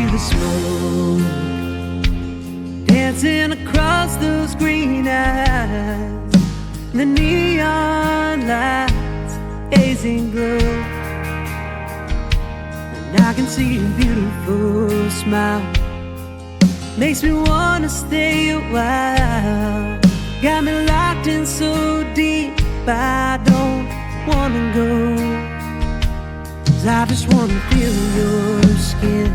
see the smoke dancing across those green eyes, the neon lights hazing glow, and I can see your beautiful smile. Makes me wanna stay a while. Got me locked in so deep, I don't wanna go. 'Cause I just wanna feel your skin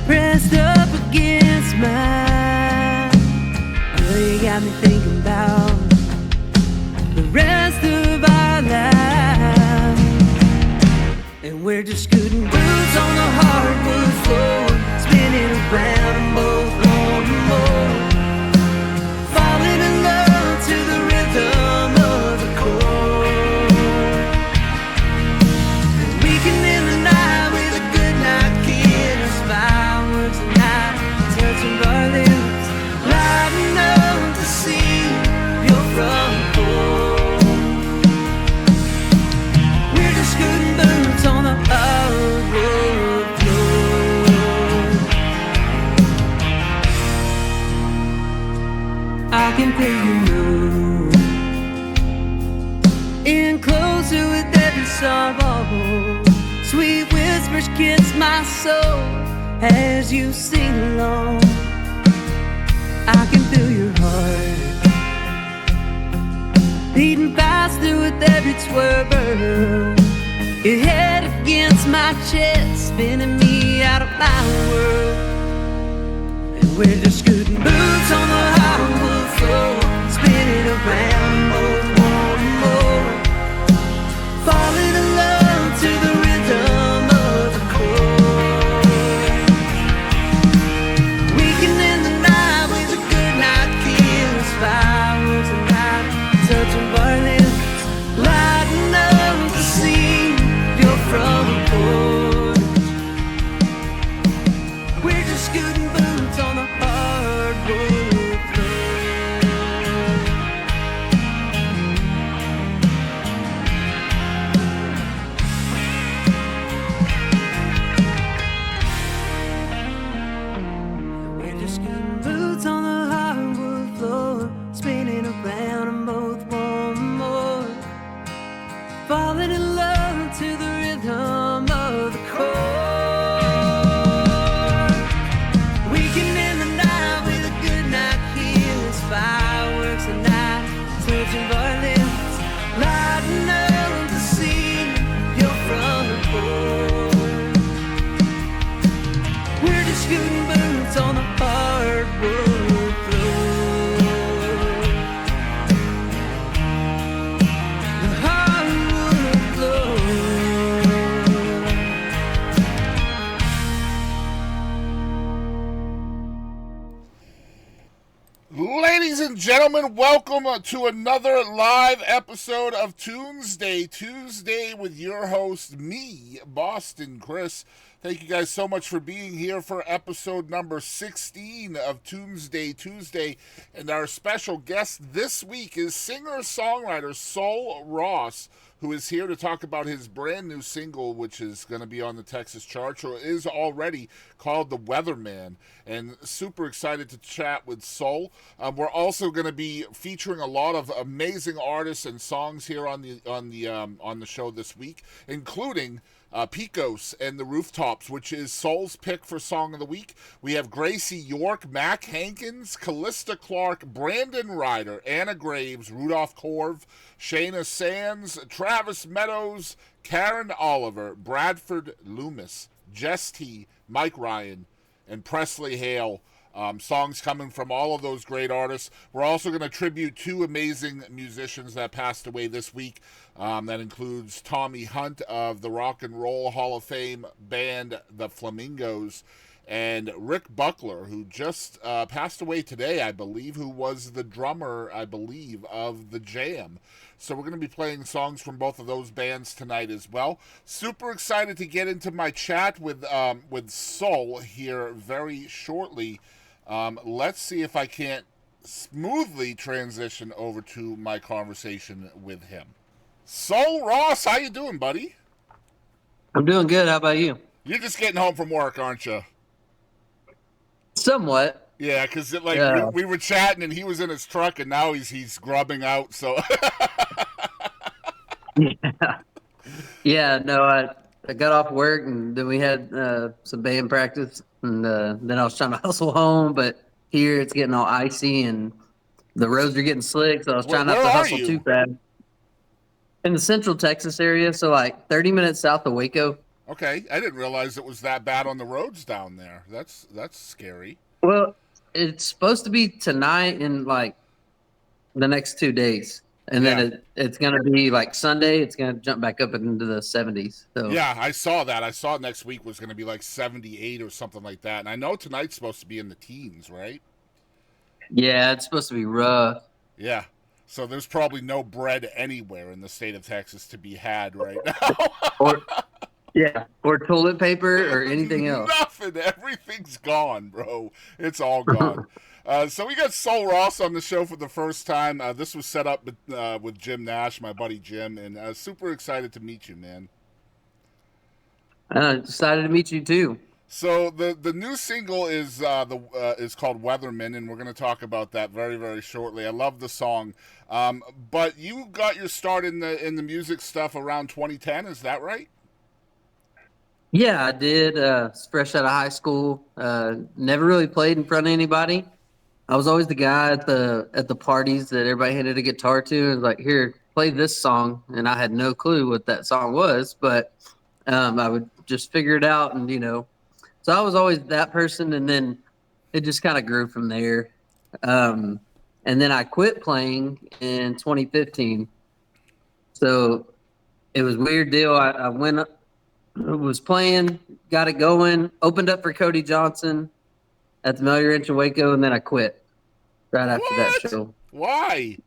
pressed up against mine. Girl, you got me thinking about the rest of our lives. And we're just scooting boots on the hardwood floor, spinning around and both wanting more, falling in love to the rhythm of the chord. And we can end the night with a good night kiss, fireworks and night, touching our lips, lighting up to see your front porch. We're just scooting boots on the hardwood floor. I can feel you move in closer with every sorrow. Sweet whispers kiss my soul as you sing along. I can feel your heart beating faster with every twirl. Your head against my chest, spinning me out of my world. And we're just scooting boots on the hardwood floor, spinning around, both wanting more, falling in love to the rhythm of the chord. We can end the night with a good night kiss, fireworks and night, touching our lips, lighting up to see your front porch. We're just scooting boots on the hardwood floor. We're just scooting boots on the hardwood floor, spinning around and both want more, falling in love to the rhythm of the chord. We can end the night with a good night kiss, fireworks and night, touching our lips, lighting up to see your front porch. We're just scooting boots on the hardwood floor. The hardwood floor. Ladies and gentlemen, welcome to another live episode of Tunesday Tuesday with your host, me, Boston Chris. Thank you guys so much for being here for episode number 16 of Tunesday Tuesday. And our special guest this week is singer-songwriter Sul Ross, who is here to talk about his brand new single, which is going to be on the Texas charts, or is already, called The Weatherman. And super excited to chat with Sul. We're also going to be featuring a lot of amazing artists and songs here on the show this week, including Picos and the Rooftops, which is Sul's pick for Song of the Week. We have Graycie York, Mac Hankins, Callista Clark, Brandon Rhyder, Anna Graves, Rudolf Korv, Shayna Sands, Travis Meadows, Karyn Oliver, Bradford Loomis, Jess T, Mike Ryan, and Presley Haile. Songs coming from all of those great artists. We're also going to tribute two amazing musicians that passed away this week. That includes Tommy Hunt of the Rock and Roll Hall of Fame band The Flamingos, and Rick Buckler, who just passed away today, I believe, who was the drummer, I believe, of The Jam. So we're going to be playing songs from both of those bands tonight as well. Super excited to get into my chat with Sul here very shortly. Let's see if I can't smoothly transition over to my conversation with him. Sul Ross, how you doing, buddy? I'm doing good. How about you? You're just getting home from work, aren't you? Somewhat. Yeah, because Yeah. we were chatting and he was in his truck and now he's grubbing out. So Yeah. Yeah. No, I got off work and then we had some band practice, and then I was trying to hustle home, but here it's getting all icy and the roads are getting slick, so I was trying where not to are hustle too you? fast. In the Central Texas area, so like 30 minutes south of Waco. Okay, I didn't realize it was that bad on the roads down there. That's scary. Well, it's supposed to be tonight and like the next 2 days. And then Yeah, it's going to be like Sunday, it's going to jump back up into the 70s. So, yeah, I saw that. I saw next week was going to be like 78 or something like that. And I know tonight's supposed to be in the teens, right? yeah, it's supposed to be rough. Yeah. So there's probably no bread anywhere in the state of Texas to be had right now. Or, yeah, or toilet paper or anything else. Nothing. Everything's gone, bro. It's all gone. So we got Sul Ross on the show for the first time. This was set up with Jim Nash, my buddy Jim, and super excited to meet you, man. Excited to meet you too. So the new single is called Weatherman, and we're going to talk about that very very shortly. I love the song, but you got your start in the music stuff around 2010. Is that right? Yeah, I did. Fresh out of high school. Never really played in front of anybody. I was always the guy at the parties that everybody handed a guitar to and was like, "Here, play this song," and I had no clue what that song was, but I would just figure it out, and so I was always that person, and then it just kind of grew from there. Um, and then I quit playing in 2015. So it was a weird deal. I went up, was playing, got it going, opened up for Cody Johnson at the Melody Ranch in Waco, and then I quit right after that What? show. Why?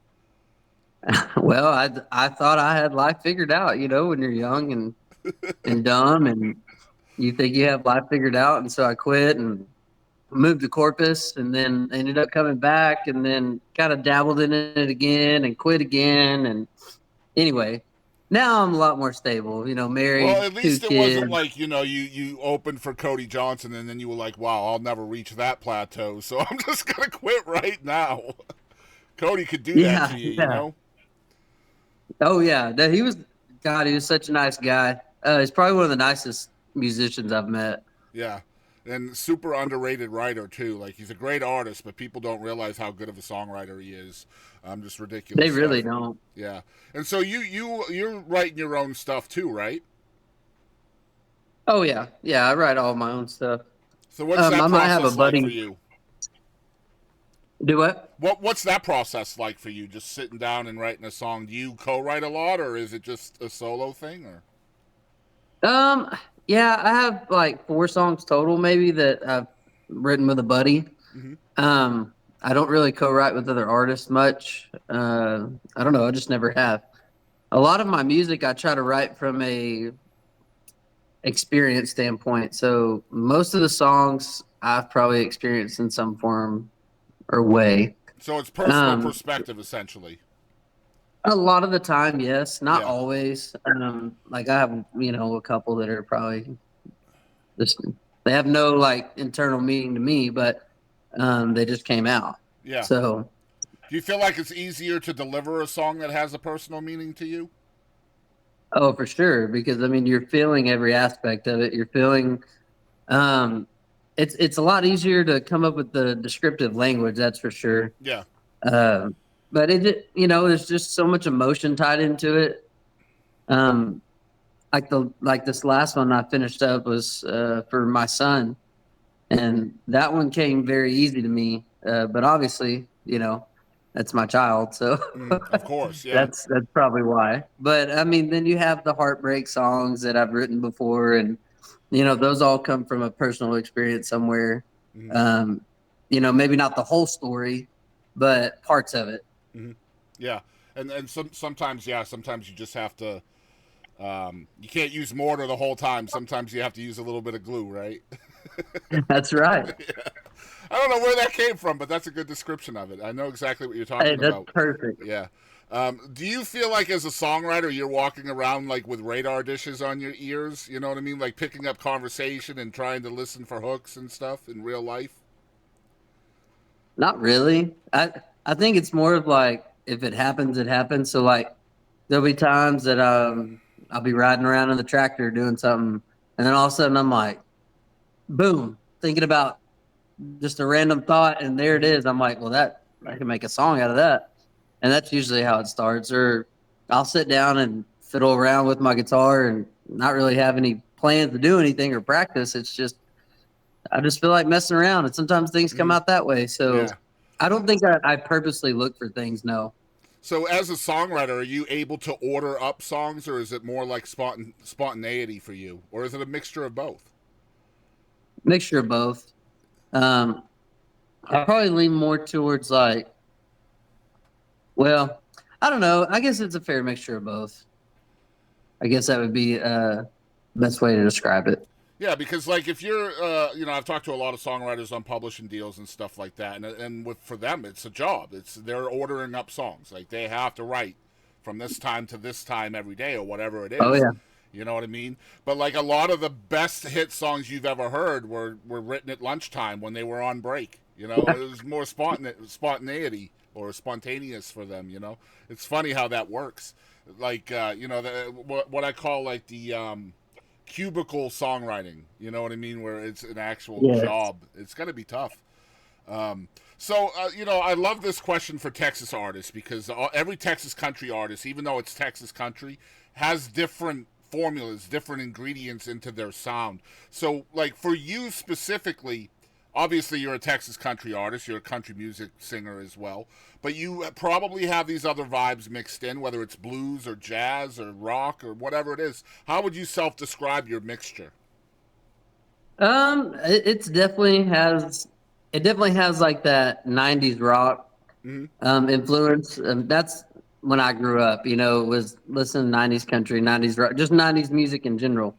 Well, I thought I had life figured out, when you're young and dumb and you think you have life figured out, and so I quit and moved to Corpus, and then ended up coming back, and then kind of dabbled in it again and quit again, and anyway, now I'm a lot more stable. Well, Married, at two least it kids. wasn't like you opened for Cody Johnson and then you were like, wow, I'll never reach that plateau, so I'm just gonna quit right now. Cody could do that Yeah, to you, you yeah. know. Oh yeah, God, he was such a nice guy. He's probably one of the nicest musicians I've met. Yeah. And super underrated writer too. Like he's a great artist, but people don't realize how good of a songwriter he is. Just ridiculous They stuff. really don't. Yeah. And so you're writing your own stuff too, right? Oh yeah, yeah. I write all my own stuff. So what's that I might have a process like for buddy. you? Do what? What's that process like for you? Just sitting down and writing a song? Do you co-write a lot, or is it just a solo thing? Or Yeah, I have like 4 songs total, maybe that I've written with a buddy. mm-hmm. Um, I don't really co-write with other artists much. I don't know. I just never have. A lot of my music, I try to write from a experience standpoint. So most of the songs I've probably experienced in some form or way. So it's personal Um, perspective, essentially. a lot of the time, yes, not Yeah. always. Like I have, a couple that are probably just they have no like internal meaning to me, but they just came out. Yeah. So, Do you feel like it's easier to deliver a song that has a personal meaning to you? oh, for sure, because I mean, you're feeling every aspect of it. You're feeling, um, it's a lot easier to come up with the descriptive language, that's for sure. Yeah. Um, but there's just so much emotion tied into it. Um, like this last one I finished up was for my son, and that one came very easy to me. But obviously, that's my child, so Of course. Yeah. that's probably why. But I mean, then you have the heartbreak songs that I've written before, and those all come from a personal experience somewhere. Mm-hmm. Maybe not the whole story, but parts of it. Mm-hmm. Yeah. And sometimes, yeah, sometimes you just have to. You can't use mortar the whole time. Sometimes you have to use a little bit of glue, right? That's right. Yeah. I don't know where that came from, but that's a good description of it. I know exactly what you're Hey, talking that's about. perfect. Yeah. Do you feel like as a songwriter you're walking around like with radar dishes on your ears? You know what I mean? Like picking up conversation and trying to listen for hooks and stuff in real life? Not really. I think it's more of like if it happens, it happens. So like there'll be times that I'll be riding around in the tractor doing something, and then all of a sudden I'm like, boom, thinking about just a random thought, and there it is. I'm like, well, that I can make a song out of that, and that's usually how it starts. Or I'll sit down and fiddle around with my guitar and not really have any plans to do anything or practice. It's just I just feel like messing around, and sometimes things come out that way. So Yeah. I don't think I purposely look for things. No, So as a songwriter, are you able to order up songs, or is it more like spontaneity for you, or is it a mixture of both? mixture of both. Um, I probably lean more towards like, well, I don't know. I guess it's a fair mixture of both. I guess that would be best way to describe it. Yeah, because like if you're, I've talked to a lot of songwriters on publishing deals and stuff like that, and for them it's a job. They're ordering up songs. Like they have to write from this time to this time every day or whatever it is. Oh yeah. You know what I mean? But like a lot of the best hit songs you've ever heard were written at lunchtime when they were on break. You know, it was more spontaneity or spontaneous for them. You know, it's funny how that works. Like what I call like the cubicle songwriting. You know what I mean? Where it's an actual job. It's gonna be tough. I love this question for Texas artists because every Texas country artist, even though it's Texas country, has different formulas, different ingredients into their sound. So, like for you specifically, obviously you're a Texas country artist, you're a country music singer as well, but you probably have these other vibes mixed in, whether it's blues or jazz or rock or whatever it is. How would you self-describe your mixture? It definitely has like that '90s rock influence. That's when I grew up. You know, was listening to '90s country, '90s rock, just '90s music in general.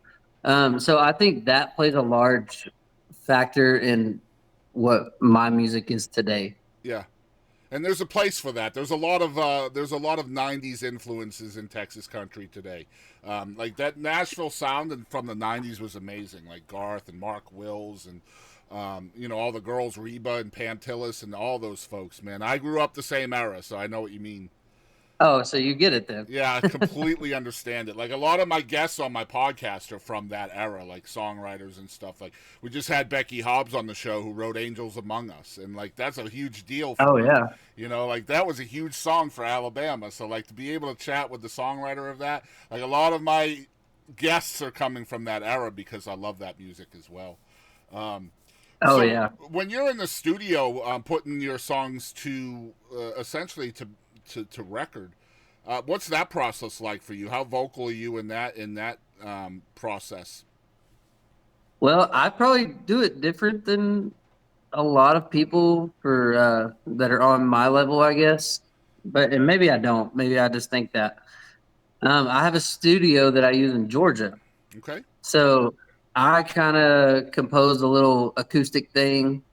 So I think that plays a large factor in what my music is today. Yeah. And there's a place for that. There's a lot of '90s influences in Texas country today. Like that Nashville sound and from the '90s was amazing. Like Garth and Mark Wills and all the girls, Reba and Pantillis and all those folks. Man, I grew up the same era, so I know what you mean. Oh, so you get it then? Yeah, I completely understand it. Like a lot of my guests on my podcast are from that era, like songwriters and stuff. Like we just had Becky Hobbs on the show who wrote "Angels Among Us," and like that's a huge deal for me. Yeah. You know, like that was a huge song for Alabama. So like to be able to chat with the songwriter of that, like a lot of my guests are coming from that era because I love that music as well. Yeah. When you're in the studio putting your songs to essentially to record, what's that process like for you? How vocal are you in that process? Well, I probably do it different than a lot of people for that are on my level, I guess. And maybe I don't. Maybe I just think that. I have a studio that I use in Georgia. Okay. So I kind of compose a little acoustic thing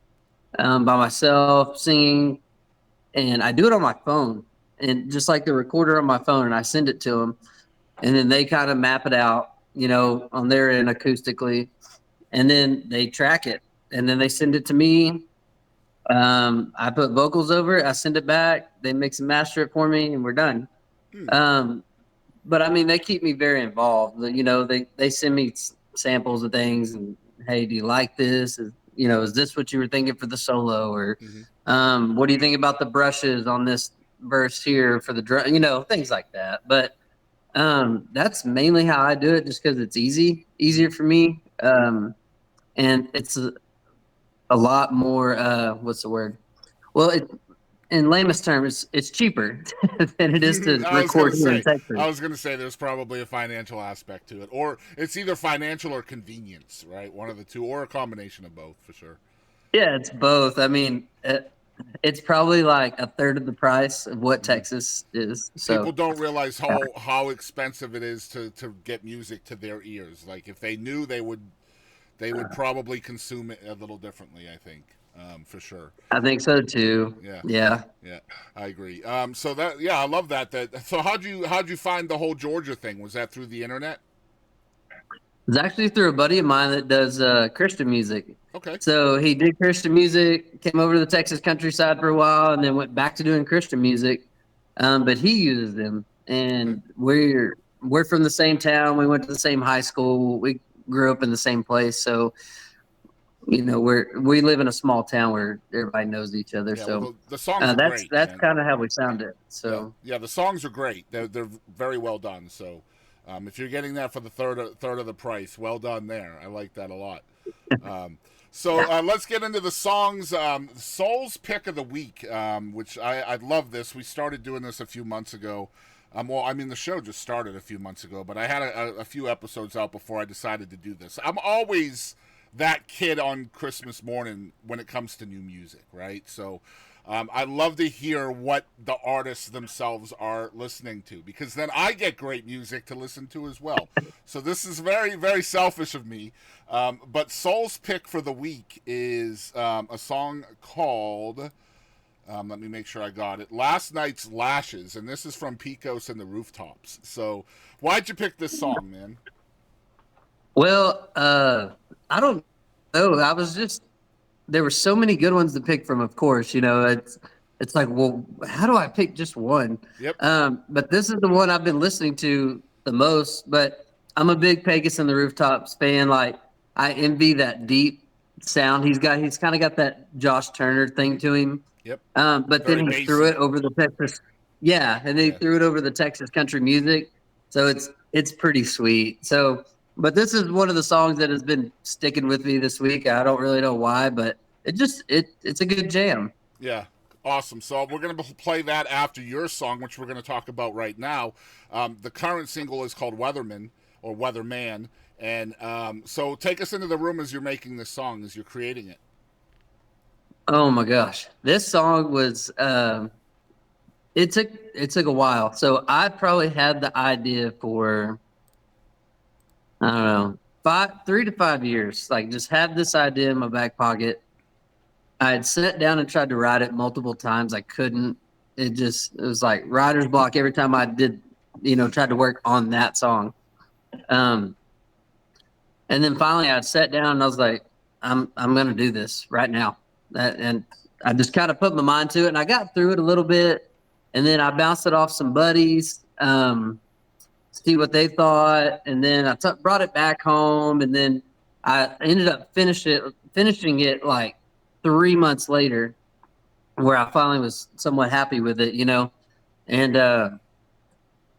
by myself, singing, and I do it on my phone, and just like the recorder on my phone, and I send it to them, and then they kind of map it out, on their end acoustically, and then they track it, and then they send it to me. I put vocals over it, I send it back, they mix and master it for me, and we're done. But I mean, they keep me very involved. They send me samples of things, and hey, do you like this? Is this what you were thinking for the solo, or what do you think about the brushes on this verse here for the drum? Things like that. But that's mainly how I do it, just because it's easier for me, and it's a lot more. What's the word? Well, in layman's terms, it's cheaper than it is to record here in Texas. I was going to say there's probably a financial aspect to it, or it's either financial or convenience, right? One of the two, or a combination of both, for sure. Yeah, it's both. I mean, it's probably like a third of the price of what Texas is. So people don't realize how expensive it is to get music to their ears. Like if they knew, they they would probably consume it a little differently, I think, for sure. I think so too. Yeah. Yeah. Yeah, I agree. So that, yeah, I love that. So how'd you find the whole Georgia thing? Was that through the internet? It's actually through a buddy of mine that does Christian music. Okay. So he did Christian music, came over to the Texas countryside for a while, and then went back to doing Christian music. But he uses them, and we're from the same town. We went to the same high school. We grew up in the same place. So we live in a small town where everybody knows each other. Yeah, So well, the songs are that's great. that's Man. kind of how we sound it. So yeah, the songs are great. They're very well done. So if you're getting that for the third of the price, well done there. I like that a lot. So let's get into the songs. Soul's pick of the week, which I love this. We started doing this a few months ago. Well, I mean, the show just started a few months ago, but I had a few episodes out before I decided to do this. I'm always that kid on Christmas morning when it comes to new music, right? So I love to hear what the artists themselves are listening to, because then I get great music to listen to as well. So this is very, very selfish of me. But Soul's pick for the week is a song called, let me make sure I got it, Last Night's Lashes, and this is from Picos and the Rooftops. So why'd you pick this song, man? well, I don't know. There were so many good ones to pick from. Of course, it's like, well, how do I pick just one? Yep. But this is the one I've been listening to the most. But I'm a big Pecos and the Rooftops fan. Like, I envy that deep sound he's got. He's kind of got that Josh Turner thing to him. Yep. But Very then he bassy. threw it over the Texas. Yeah, and then he threw it over the Texas country music. So it's pretty sweet. So, but this is one of the songs that has been sticking with me this week. I don't really know why, but it's a good jam. Yeah, awesome. So we're going to play that after your song, which we're going to talk about right now. The current single is called Weatherman or Weatherman. And so take us into the room as you're making this song, as you're creating it. Oh my gosh. This song was it took a while. So I probably had the idea for, I don't know, 3 to 5 years. Like, just had this idea in my back pocket. I had sat down and tried to write it multiple times. I couldn't. It was like writer's block every time I did, tried to work on that song. And then finally I sat down and I was like, I'm going to do this right now. And I just kind of put my mind to it, and I got through it a little bit, and then I bounced it off some buddies, see what they thought. And then I brought it back home, and then I ended up finishing it like 3 months later, where I finally was somewhat happy with it, and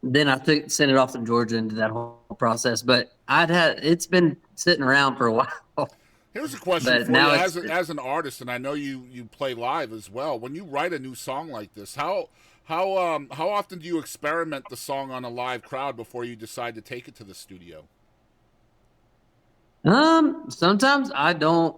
then I sent it off to Georgia and did that whole process. But it's been sitting around for a while. Here's a question But for now you as an artist, and I know you play live as well. When you write a new song like this, how often do you experiment the song on a live crowd before you decide to take it to the studio? Sometimes I don't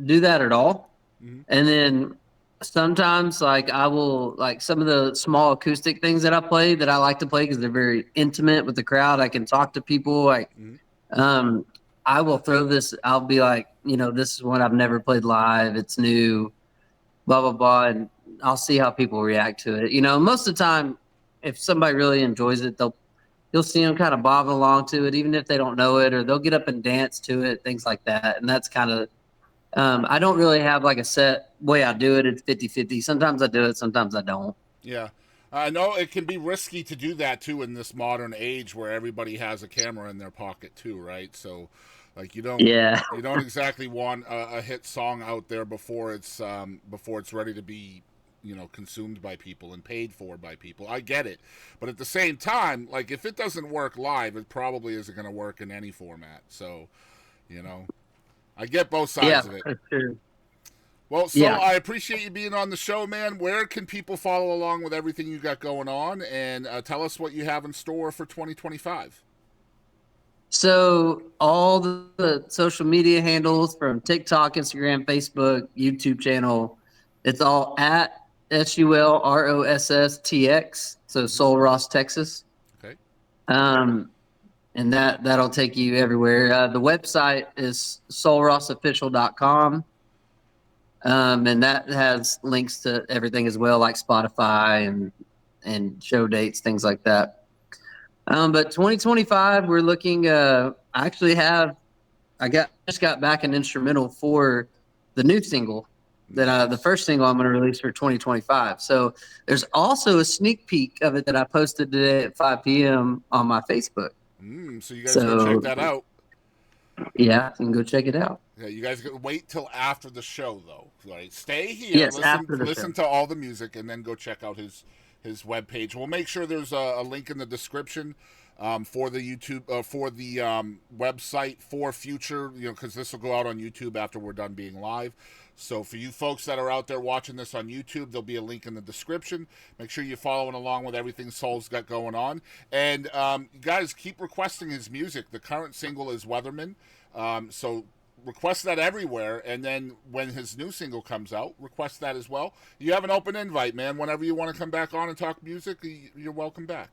do that at all. Mm-hmm. And then sometimes, like, I will, like, some of the small acoustic things that I play that I like to play because they're very intimate with the crowd. I can talk to people. Like, I will throw this. I'll be like, this is one I've never played live. It's new, blah, blah, blah. And I'll see how people react to it. Most of the time, if somebody really enjoys it, you'll see them kind of bobbing along to it, even if they don't know it, or they'll get up and dance to it, things like that. And that's kind of, I don't really have like a set way I do it. It's 50-50. Sometimes I do it, sometimes I don't. Yeah. I know it can be risky to do that too in this modern age where everybody has a camera in their pocket too, right? So, like, you don't exactly want a hit song out there before it's ready to be, consumed by people and paid for by people. I get it, but at the same time, like, if it doesn't work live, it probably isn't going to work in any format. So, I get both sides of it. For sure. Well, so I appreciate you being on the show, man. Where can people follow along with everything you got going on, and tell us what you have in store for 2025? So all the social media handles, from TikTok, Instagram, Facebook, YouTube channel, it's all at SULROSSTX. So Sul Ross, Texas. Okay. and that'll take you everywhere. The website is soulrossofficial.com. And that has links to everything as well, like Spotify and show dates, things like that. But 2025, we're looking. I just got back an instrumental for the new single that the first single I'm going to release for 2025. So there's also a sneak peek of it that I posted today at 5 p.m. on my Facebook. So you guys go check that out. Yeah, you can go check it out. Yeah, you guys wait till after the show, though. Right? Stay here. Yes, listen to all the music, and then go check out his webpage. We'll make sure there's a link in the description for the YouTube for the website for future, because this will go out on YouTube after we're done being live. So for you folks that are out there watching this on YouTube, there'll be a link in the description. Make sure you're following along with everything Soul's got going on. And guys, keep requesting his music. The current single is Weatherman. So request that everywhere. And then when his new single comes out, request that as well. You have an open invite, man. Whenever you want to come back on and talk music, you're welcome back.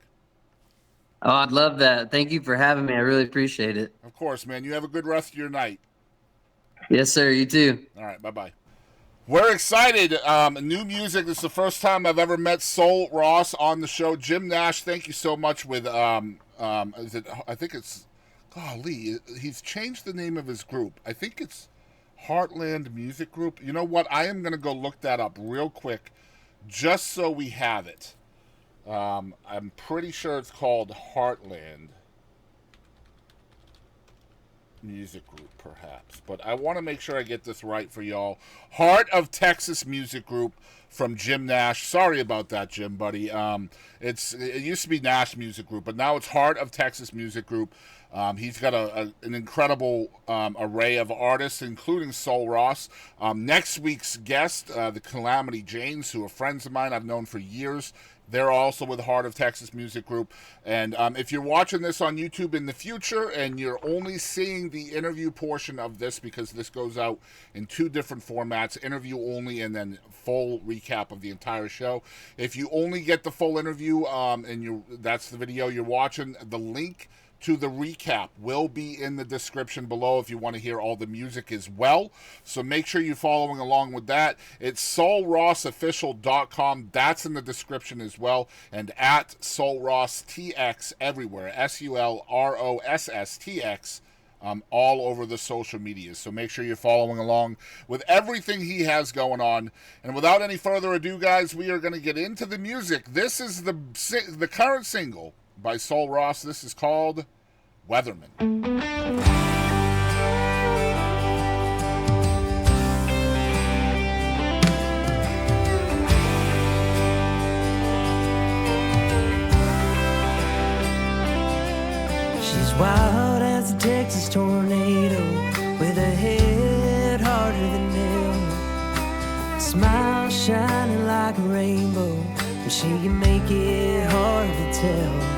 Oh, I'd love that. Thank you for having me. I really appreciate it. Of course, man. You have a good rest of your night. Yes, sir. You too. All right. Bye-bye. We're excited. New music. This is the first time I've ever met Sul Ross on the show. Jim Nash, thank you so much with, I think it's, golly, he's changed the name of his group. I think it's Heartland Music Group. You know what? I am going to go look that up real quick just so we have it. I'm pretty sure it's called Heartland Music Group, perhaps, but I want to make sure I get this right for y'all. Heart of Texas Music Group from Jim Nash. Sorry about that, Jim, buddy. It used to be Nash Music Group, but now it's Heart of Texas Music Group. He's got an incredible array of artists, including Sul Ross. Next week's guest, the Calamity Janes, who are friends of mine I've known for years. They're also with Heart of Texas Music Group. And if you're watching this on YouTube in the future and you're only seeing the interview portion of this, because this goes out in two different formats, interview only and then full recap of the entire show. If you only get the full interview and that's the video you're watching, the link to the recap will be in the description below if you want to hear all the music as well. So make sure you're following along with that. It's soulrossofficial.com. That's in the description as well. And at SulRossTX everywhere. SulRossTX. All over the social media. So make sure you're following along with everything he has going on. And without any further ado, guys, we are going to get into the music. This is the current single by Sul Ross. This is called Weatherman. She's wild as a Texas tornado, with a head harder than nail, smile shining like a rainbow, and she can make it hard to tell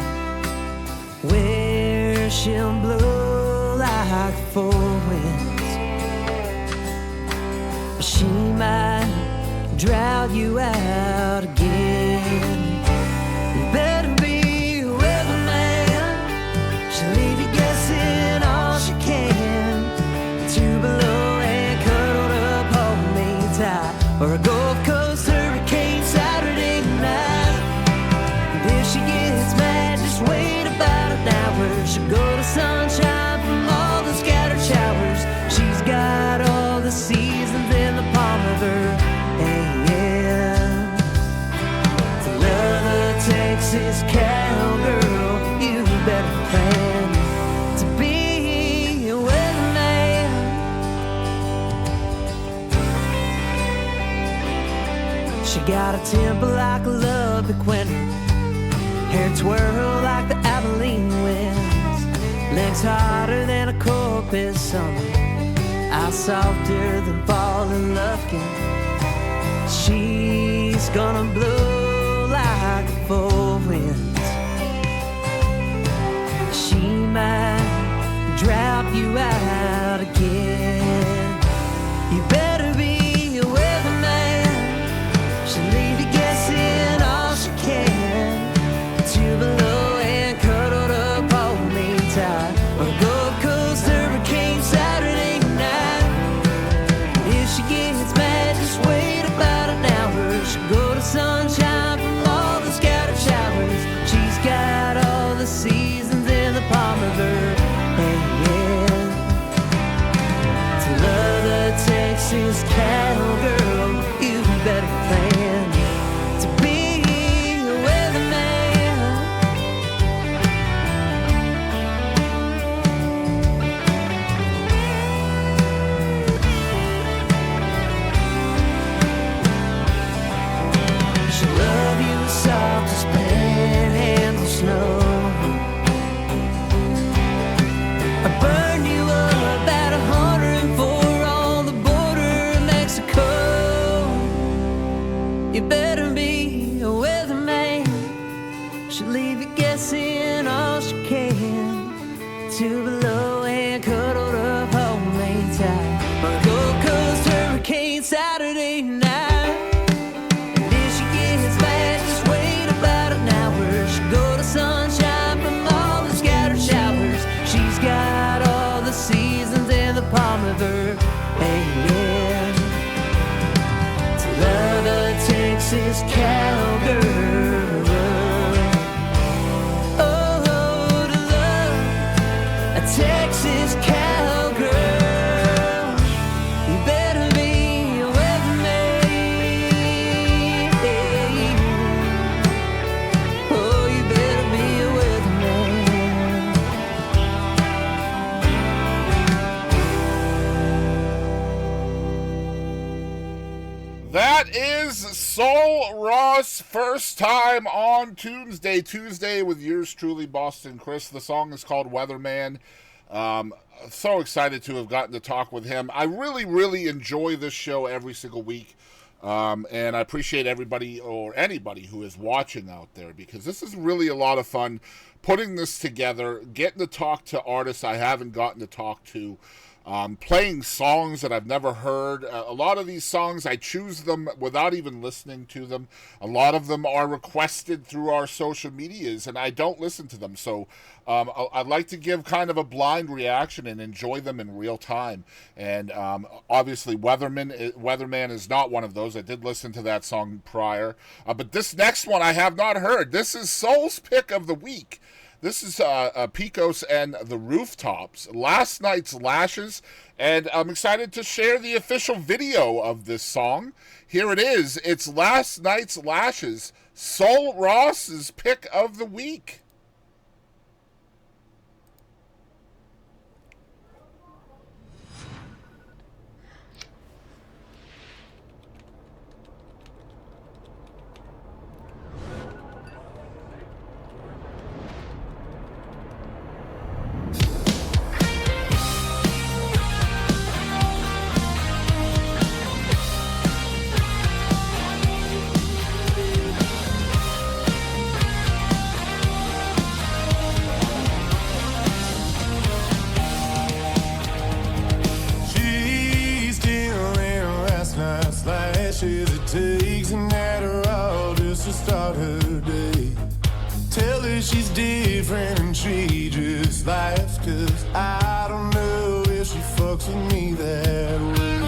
where she'll blow like four winds. She might drown you out again. You better be a weatherman. She'll leave you guessing all she can. Two below and cuddled up, hold me tight, or a Gulf Coast hurricane Saturday night. And if she gets mad, just wait about an hour. She'll go to sunshine from all the scattered showers. She's got all the seasons in the palm of her hand. To love a Texas cowgirl, you better plan to be a weatherman. She got a temper like a Lubbock winter, hair twirl like the Abilene winds, legs harder than a Corpus summer, eyes softer than falling Lufkin. She's gonna blow like the four winds. She might drop you out again. You better be a weatherman. She'll leave you guessing all she can. Two below and cuddled up, hold me tight. Texas cowgirl, you better plan to be a weatherman. She'll love you soft as panhandle snow. I burn you up at 104 on the border of Mexico. You better be a weatherman. She'll leave you guessing all she can. Two below and cuddled up, homemade tight on a Gold Coast hurricane Saturday night. And if she gets mad, just wait about an hour. She'll go to sunshine from all the scattered showers. She's got all the seasons in the palm of her hand. To love a Texas cowgirl. Oh, to love a Texas cowgirl. You better be a weatherman. Oh, you better be a weatherman. That is Sul Ross, first time on Tunesday Tuesday with yours truly, Boston Chris. The song is called Weatherman. So excited to have gotten to talk with him. I really, really enjoy this show every single week. And I appreciate everybody or anybody who is watching out there, because this is really a lot of fun putting this together, getting to talk to artists I haven't gotten to talk to. Playing songs that I've never heard. A lot of these songs, I choose them without even listening to them. A lot of them are requested through our social medias, and I don't listen to them. So I'd like to give kind of a blind reaction and enjoy them in real time. And obviously, Weatherman is not one of those. I did listen to that song prior. But this next one I have not heard. This is Sul's pick of the week. This is Picos and the Rooftops, Last Night's Lashes, and I'm excited to share the official video of this song. Here it is. It's Last Night's Lashes, Sul Ross's pick of the week. It takes an Adderall just to start her day. Tell her she's different and she just laughs, 'cause I don't know if she fucks with me that way.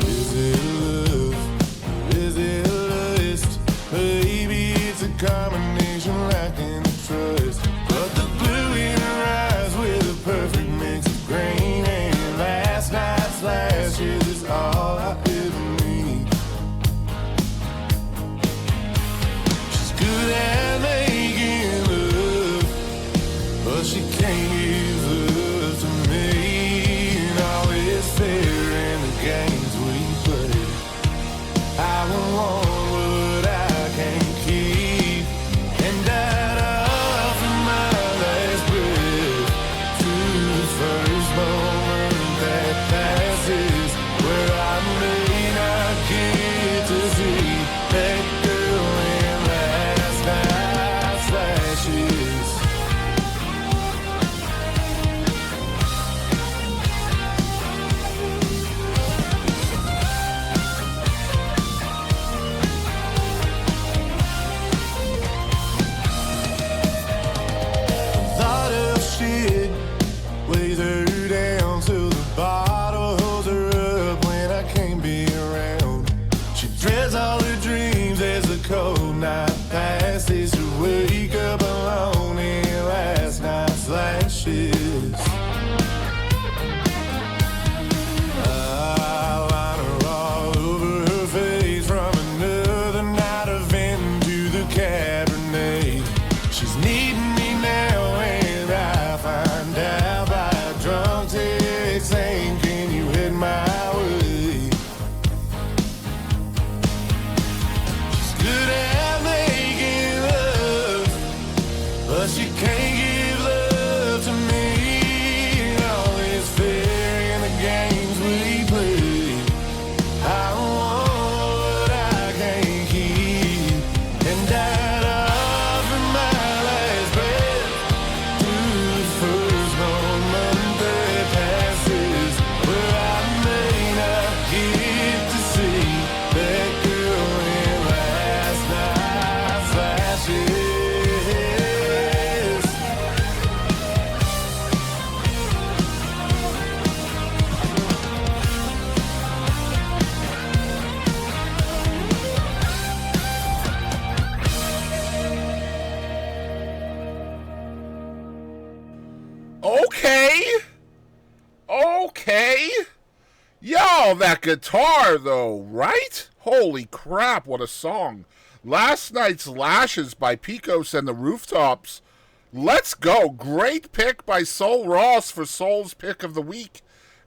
Is it love? Is it lust? Maybe it's a combination lacking trust. But the blue in her eyes with a perfect mix of green and last night's lashes is all I ever need. She's good at making love, but she can't get okay? Yo, that guitar, though, right? Holy crap, what a song. Last night's Lashes by Picos and the Rooftops. Let's go. Great pick by Sul Ross for Soul's Pick of the Week.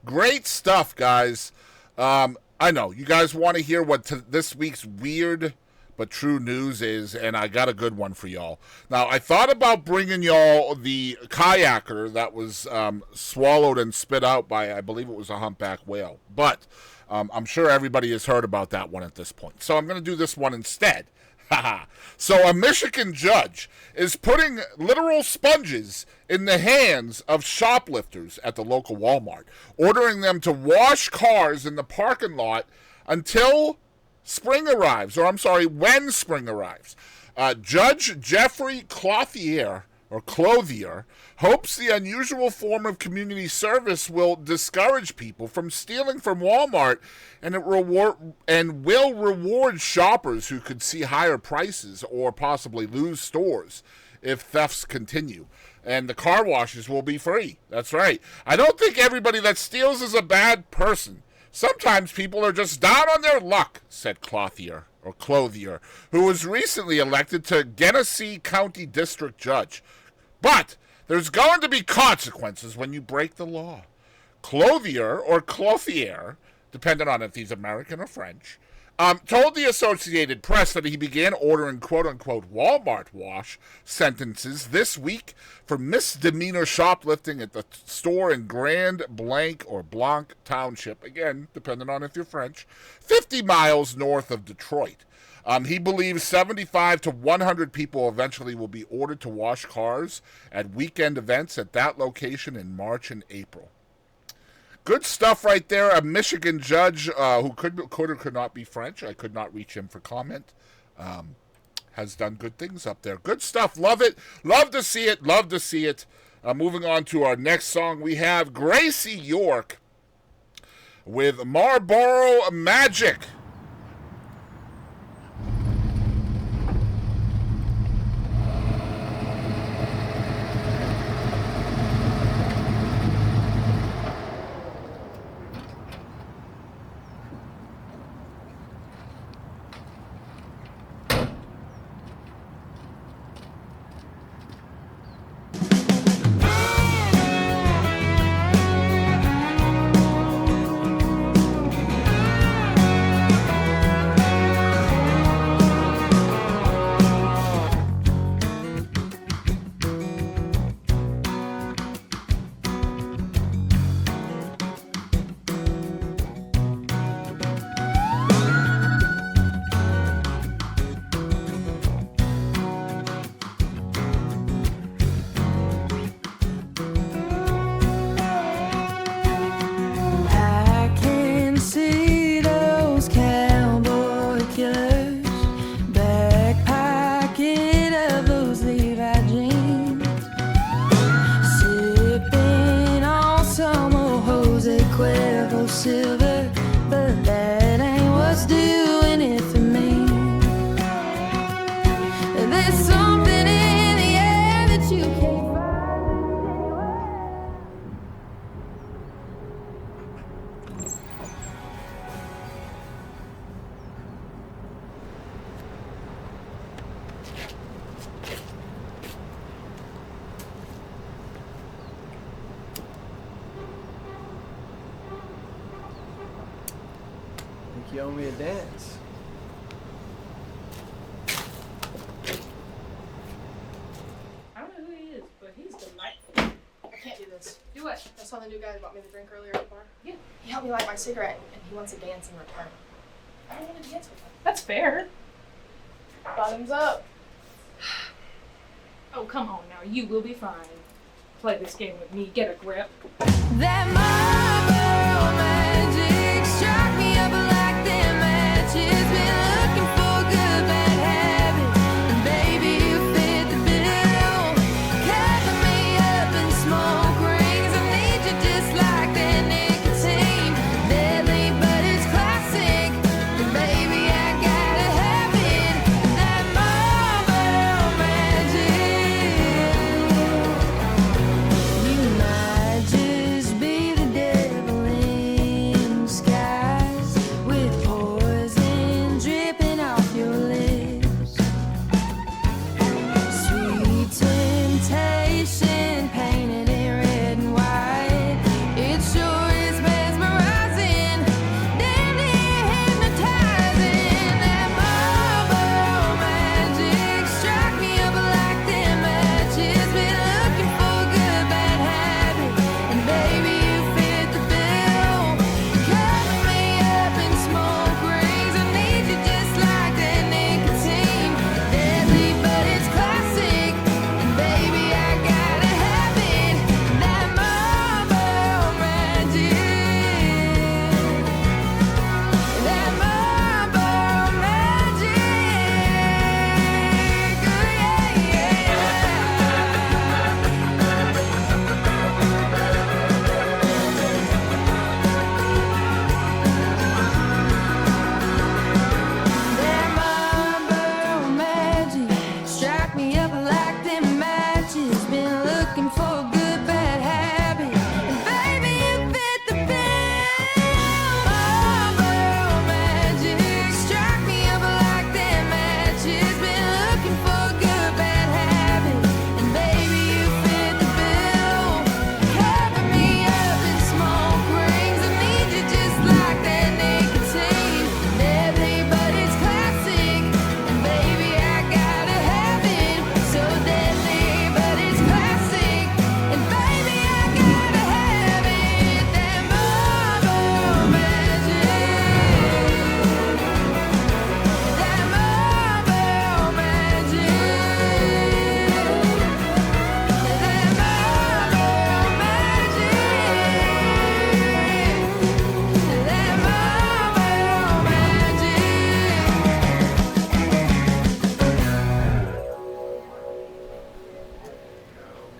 Great stuff, guys. I know, you guys want to hear what this week's weird but true news is, and I got a good one for y'all. Now, I thought about bringing y'all the kayaker that was swallowed and spit out by, I believe it was a humpback whale. But I'm sure everybody has heard about that one at this point. So I'm going to do this one instead. So a Michigan judge is putting literal sponges in the hands of shoplifters at the local Walmart, ordering them to wash cars in the parking lot until spring arrives, when spring arrives. Judge Jeffrey Clothier hopes the unusual form of community service will discourage people from stealing from Walmart, and will reward shoppers who could see higher prices or possibly lose stores if thefts continue. And the car washes will be free. That's right. I don't think everybody that steals is a bad person. Sometimes people are just down on their luck, said Clothier, who was recently elected to Genesee County District Judge. But there's going to be consequences when you break the law. Clothier, depending on if he's American or French, told the Associated Press that he began ordering quote-unquote Walmart wash sentences this week for misdemeanor shoplifting at the store in Grand Blanc or Blanc Township, again, depending on if you're French, 50 miles north of Detroit. He believes 75 to 100 people eventually will be ordered to wash cars at weekend events at that location in March and April. Good stuff right there. A Michigan judge who could or could not be French, I could not reach him for comment, has done good things up there. Good stuff. Love it. Love to see it. Love to see it. Moving on to our next song, we have Graycie York with Marlboro Magic. You owe me a dance. I don't know who he is, but he's delightful. I can't do this. Do what? I saw the new guy that bought me the drink earlier at the bar. Yeah. He helped me light my cigarette, and he wants a dance in return. I don't want to dance with him. That's fair. Bottoms up. Oh, come on now. You will be fine. Play this game with me. Get a grip. That Marlboro magic struck me up like them matches. Been looking for a good bad habit, and baby you fit the bill. Cover me up in smoke rings. I need you just like that nicotine. Deadly, but it's classic. And baby I gotta have it. That Marlboro magic. You might just be the devil.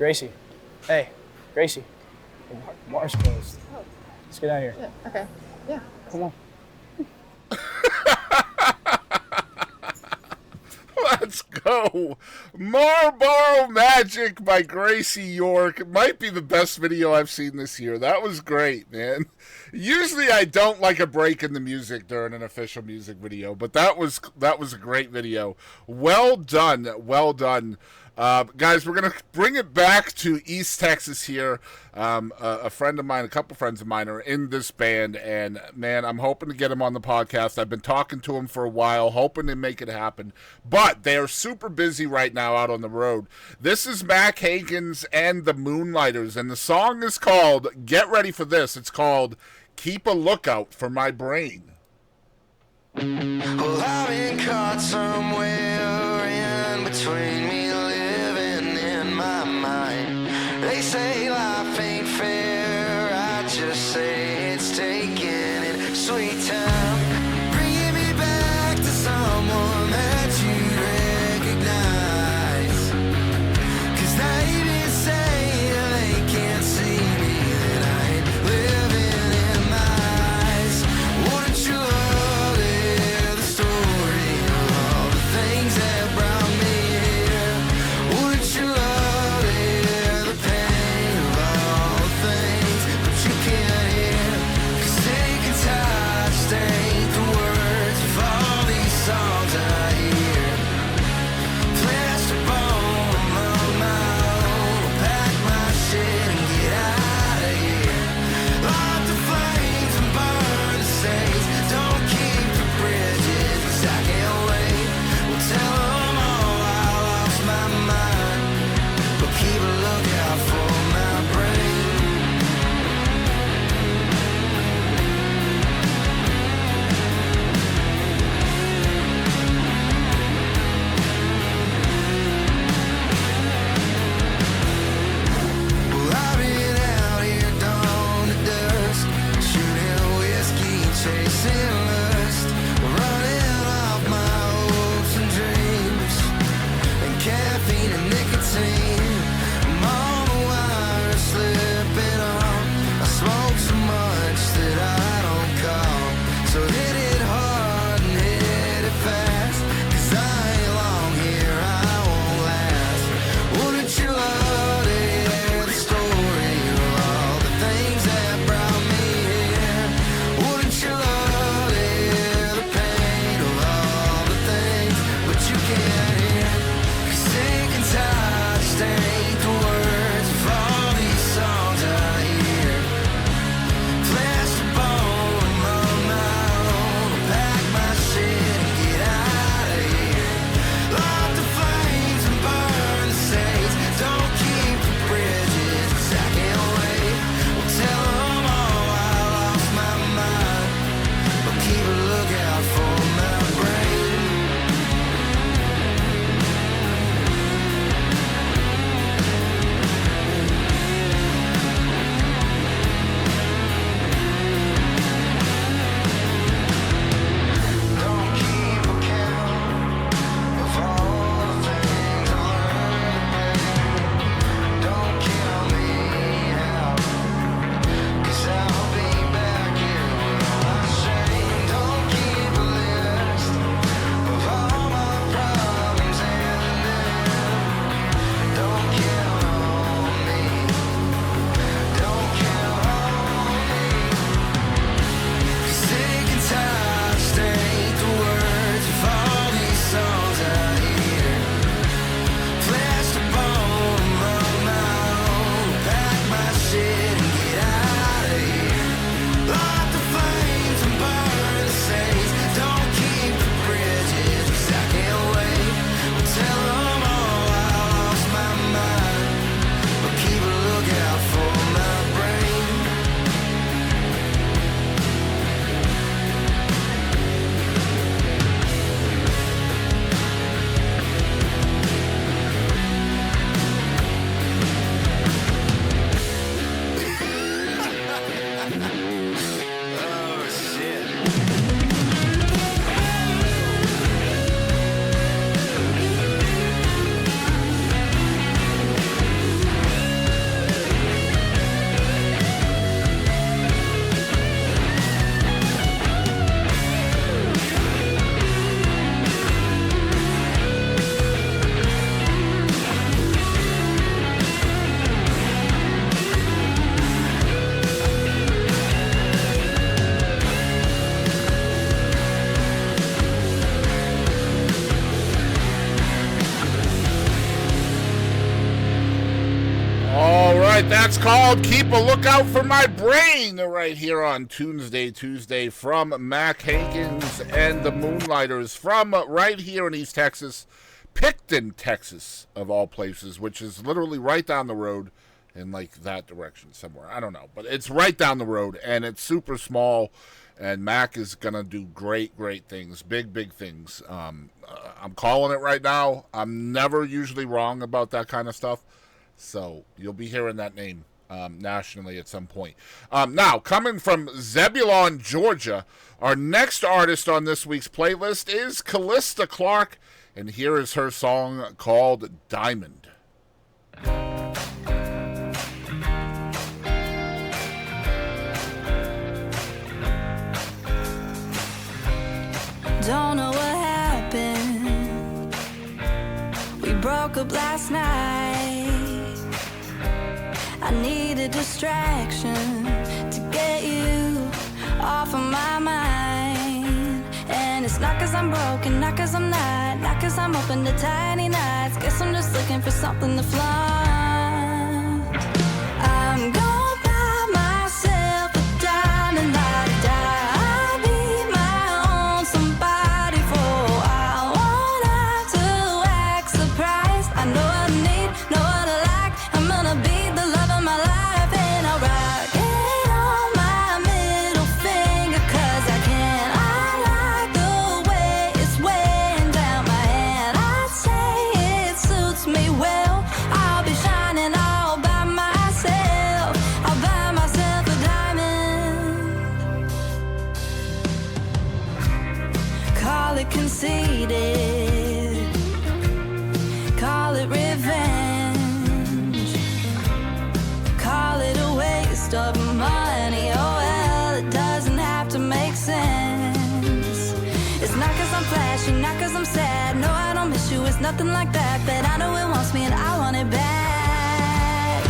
Graycie. Hey, Graycie. The bar's closed. Oh. Let's get out of here. Yeah, okay. Yeah. Come on. Let's go. Marlboro Magic by Graycie York. It might be the best video I've seen this year. That was great, man. Usually I don't like a break in the music during an official music video, but that was a great video. Well done. Well done. Guys, we're going to bring it back to East Texas here. A friend of mine, a couple friends of mine are in this band, and man, I'm hoping to get him on the podcast. I've been talking to him for a while, hoping to make it happen, but they are super busy right now out on the road. This is Mac Hankins and the Moonlighters, and the song is called, get ready for this, it's called Keep a Lookout for My Brain. Well, I've been caught somewhere in between me living in my mind. They say life ain't fair, I just say it's taking its sweet time, bringing me back to someone that you recognize. 'Cause they even say they can't see me, that I ain't living in my eyes. Wouldn't you love to hear the story of all the things that brought me here? Wouldn't you love to hear the pain of all the things that you can't hear? 'Cause they can touch, they ain't the words of all these songs I hear. Flesh to bone, on my own, pack my shit and get out of here. Light the flames and burn the saints. Don't keep the bridges, 'cause I can't wait. Well, tell them all I lost my mind, but keep a lookout for my brain. Well, I've been out here dawn to dusk, shooting whiskey, chasing lust, running off my hopes and dreams, and caffeine and nicotine. I'm on the wire, slipping on. I smoke so much that I don't call, so hit it hard and hit it fast, 'cause I ain't long here, I won't last. Wouldn't you love to hear the story of all the things that brought me here? Wouldn't you love to That's called Keep a Lookout for My Brain right here on Tunesday Tuesday from Mac Hankins and the Moonlighters from right here in East Texas, Picton, Texas, of all places, which is literally right down the road in like that direction somewhere. I don't know, but it's right down the road and it's super small, and Mac is going to do great things, big things. I'm calling it right now. I'm never usually wrong about that kind of stuff. So you'll be hearing that name nationally at some point. Now, coming from Zebulon, Georgia, our next artist on this week's playlist is Callista Clark, and here is her song called Diamond. Don't know what happened. We broke up last night. I need a distraction to get you off of my mind. And it's not cause I'm broken, not cause I'm not cause I'm open to tiny nights. Guess I'm just looking for something to flaunt. I'm gonna buy myself a diamond like that. I'll be my own somebody for I won't have to act surprised. I know what I need, know what I like. I'm gonna be the love of my life, and I'll rock it on my middle finger, cause I can. I like the way it's weighing down my hand. I'd say it suits me well. I'll be shining all by myself. I'll buy myself a diamond. Call it conceited, call it revenge, call it a waste of money. Oh well, it doesn't have to make sense. It's not cause I'm flashy, not cause I'm sad. No, I don't miss you, it's nothing like that. But I know it wants me and I want it back.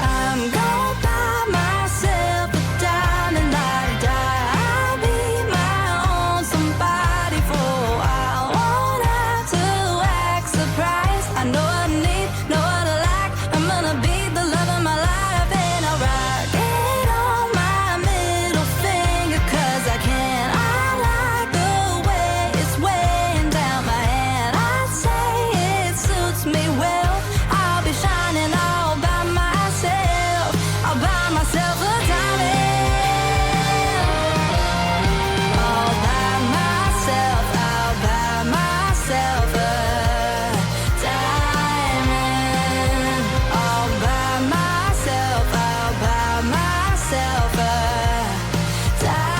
I'm gonna buy myself a diamond like that. I'll be my own somebody for I won't have to act surprised. I know what I need, know what I like. I'm gonna be the love of my life, and I'll rock it on my middle finger, cause I can. I like the way it's weighing down my hand. I'd say it suits me well. I'll be shining all by myself. I'll buy myself a diamond. All by myself, I'll buy myself a diamond. All by myself, I'll buy myself a diamond.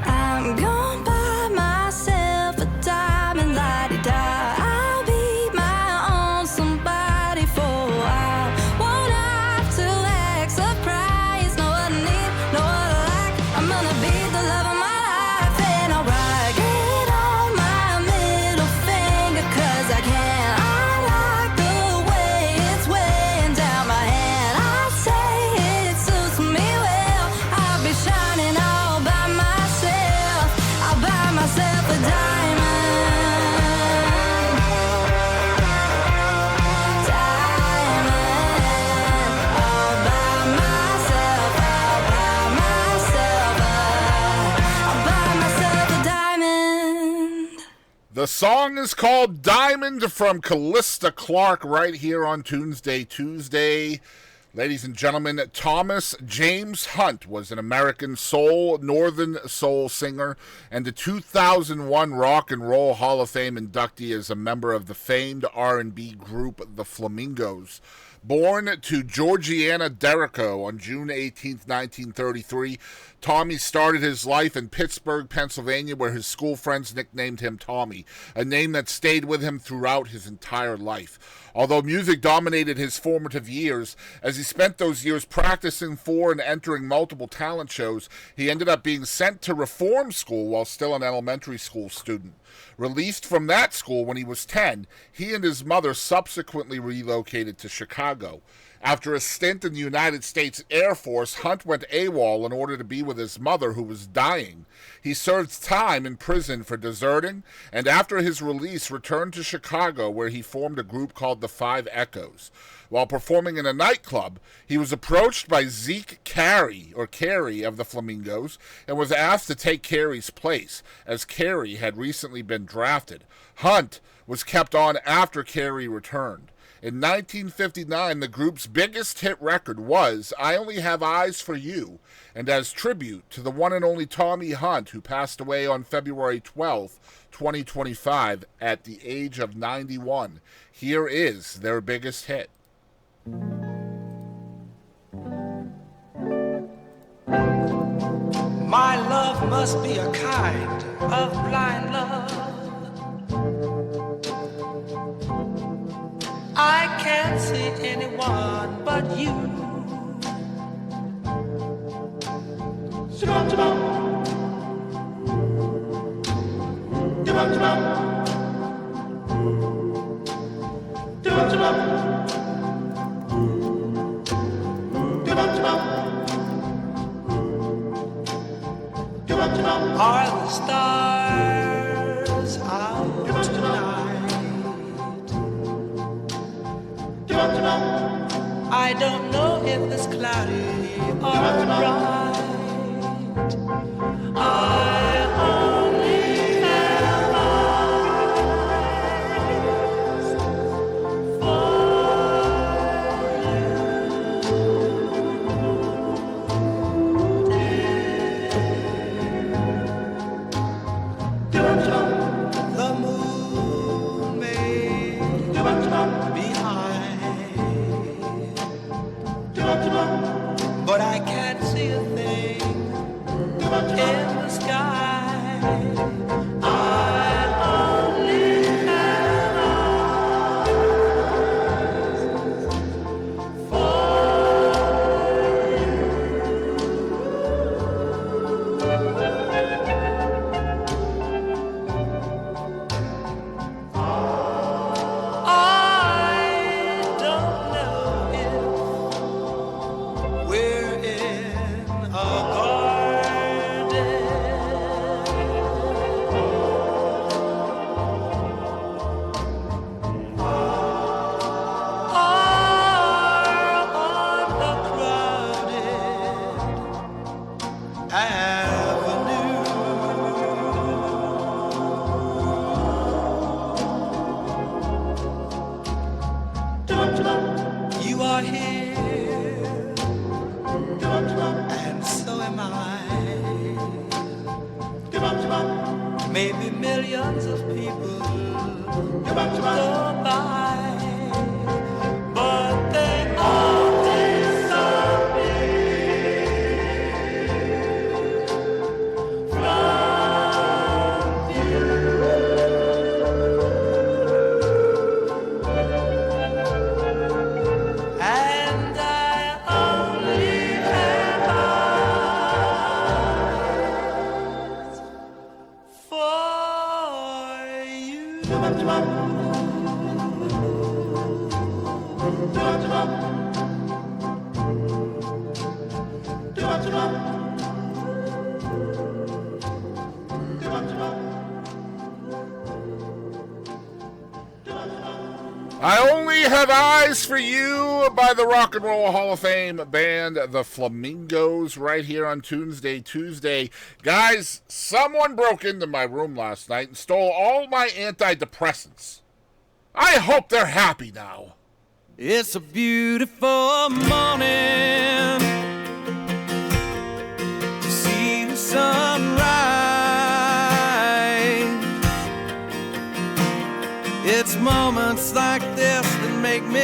I'm gonna buy myself a diamond, la-di-da. I'll be my own somebody for I won't have to act surprised. Know what I need, know what I like. I'm gonna be the love of my life, and I'll rock it on my middle finger, cause I can. I like the way it's weighing down my hand. I'd say it suits me well. I'll be shining all by myself. I'll buy myself a diamond. Diamond. All by myself. I'll buy myself a diamond. The song is called Diamond from Callista Clark right here on Tunesday Tuesday. Ladies and gentlemen, Thomas James Hunt was an American soul, northern soul singer, and the 2001 Rock and Roll Hall of Fame inductee as a member of the famed R&B group The Flamingos. Born to Georgiana Derrico on June 18, 1933, Tommy started his life in Pittsburgh, Pennsylvania, where his school friends nicknamed him Tommy, a name that stayed with him throughout his entire life. Although music dominated his formative years, as he spent those years practicing for and entering multiple talent shows, he ended up being sent to reform school while still an elementary school student. Released from that school when he was 10, he and his mother subsequently relocated to Chicago. After a stint in the United States Air Force, Hunt went AWOL in order to be with his mother, who was dying. He served time in prison for deserting, and after his release returned to Chicago, where he formed a group called the Five Echoes. While performing in a nightclub, he was approached by Zeke Carey of the Flamingos, and was asked to take Carey's place, as Carey had recently been drafted. Hunt was kept on after Carey returned. In 1959, the group's biggest hit record was I Only Have Eyes for You, and as tribute to the one and only Tommy Hunt, who passed away on February 12, 2025, at the age of 91, here is their biggest hit. My love must be a kind of blind love. I can't see anyone but you. Are the stars out tonight? I don't know if it's cloudy or bright. I only have eyes for the moon may be high, but I can't see a thing in the sky. I only have eyes for I don't know if we're in a garden or on a crowded avenue. You are here, and so am I. Maybe millions of people go by, but they all disappear from view. And I only have eyes for you. I Only Have Eyes for You by the Rock and Roll Hall of Fame band the Flamingos, right here on Tunesday Tuesday. Guys, someone broke into my room last night and stole all my antidepressants. I hope they're happy now. It's a beautiful morning to see the sunrise. It's moments like this that make me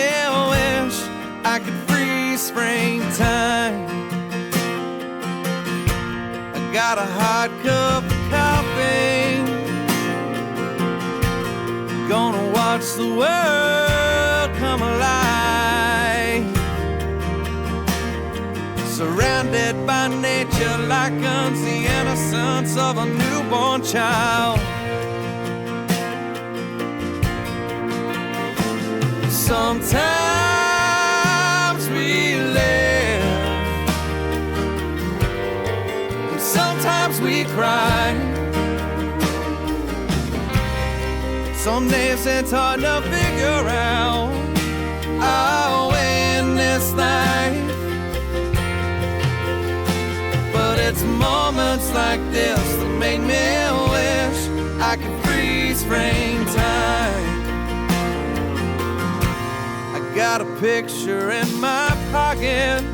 wish I could freeze springtime. I got a hot cup of coffee, gonna watch the world come alive. Surrounded by nature like un's the innocence of a newborn child. Sometimes we sometimes we cry. Some days it's hard to figure out our way in this life. But it's moments like this that make me wish I could freeze frame time. I got a picture in my pocket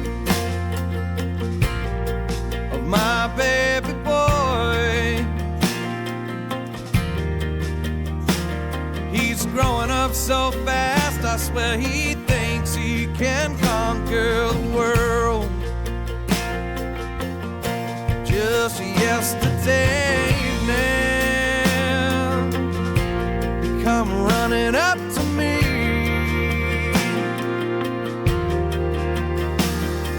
of my baby boy. He's growing up so fast, I swear he thinks he can conquer the world. Just yesterday evening, he come running up to me.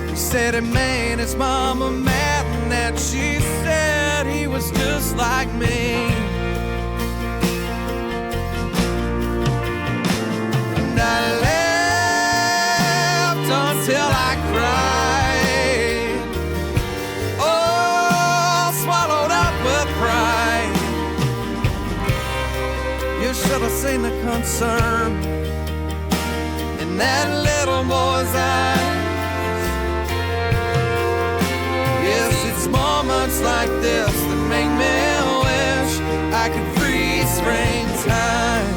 He said it made his mama mad and that she said he was just like me. And I laughed until I cried. Oh, swallowed up with pride. You should have seen the concern in that little boy's eyes. Yes, it's moments like this that make me wish I could freeze frame time.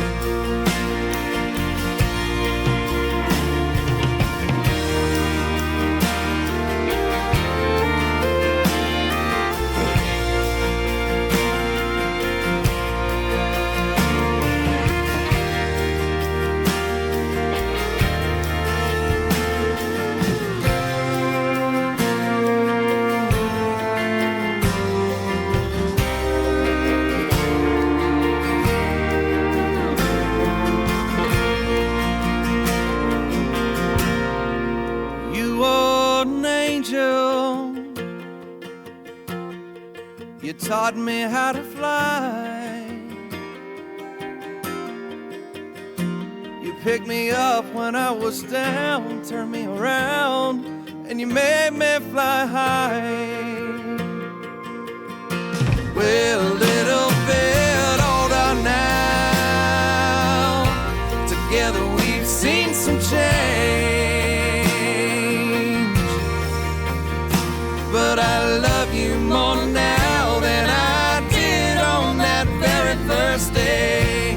You taught me how to fly. You picked me up when I was down, turned me around, and you made me fly high. We're a little bit older now. Together we've seen some change, but I love you more now than I did on that very first day.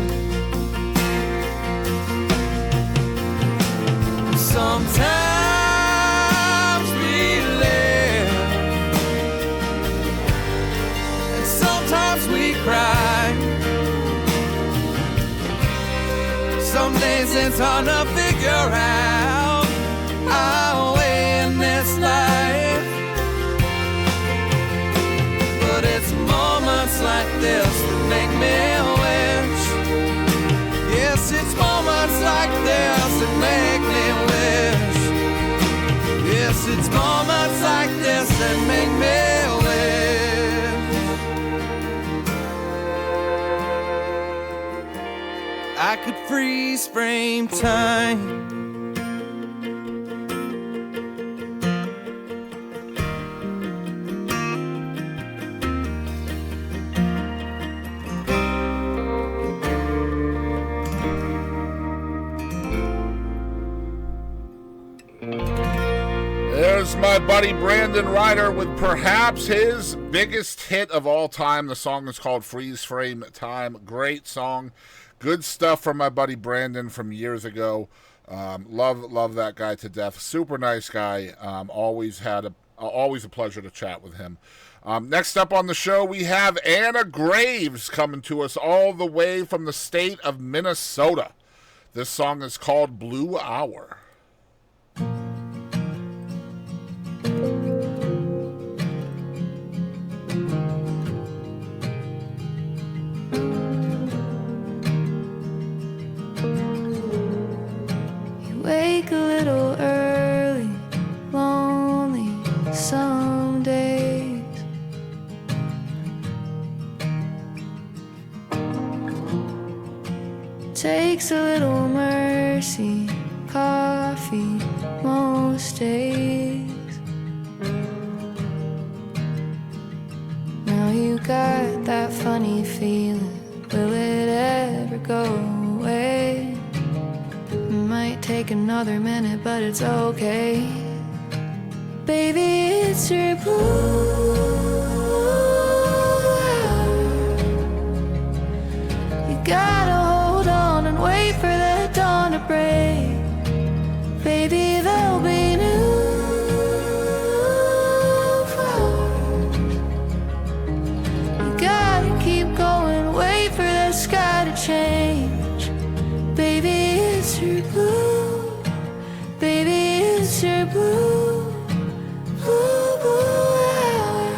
Sometimes we live, and sometimes we cry. Some days it's hard to figure out our way in this life. But it's moments like this that make me wish. Yes, it's moments like this that make me wish. Yes, it's moments like this that make me wish I could freeze frame time. There's my buddy Brandon Rhyder with perhaps his biggest hit of all time. The song is called Freeze Frame Time. Great song. Good stuff from my buddy Brandon from years ago. Love that guy to death. Super nice guy. Always a pleasure to chat with him. Next up on the show, we have Anna Graves coming to us all the way from the state of Minnesota. This song is called Blue Hour. Wake a little early, lonely some days. Takes a little mercy, coffee most days. Now feeling, will it ever go away? It might take another minute, but it's okay. Baby, it's your blue hour. You gotta hold on and wait for the dawn to break. Baby, there'll be new flowers. You gotta keep going, wait for the sky to change. Baby, it's your blue. Baby, it's your blue, blue, blue hour.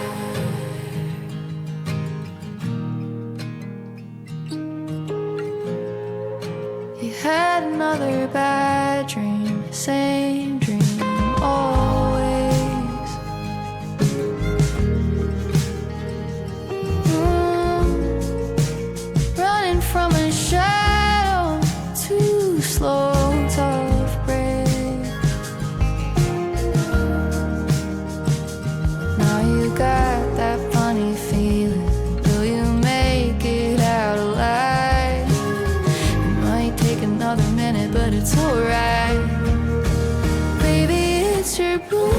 You had another bad dream, same dream always. Running from a shadow, too slow, tough break. Now you got that funny feeling, will you make it out alive? It might take another minute, but it's alright. Baby, it's your blue.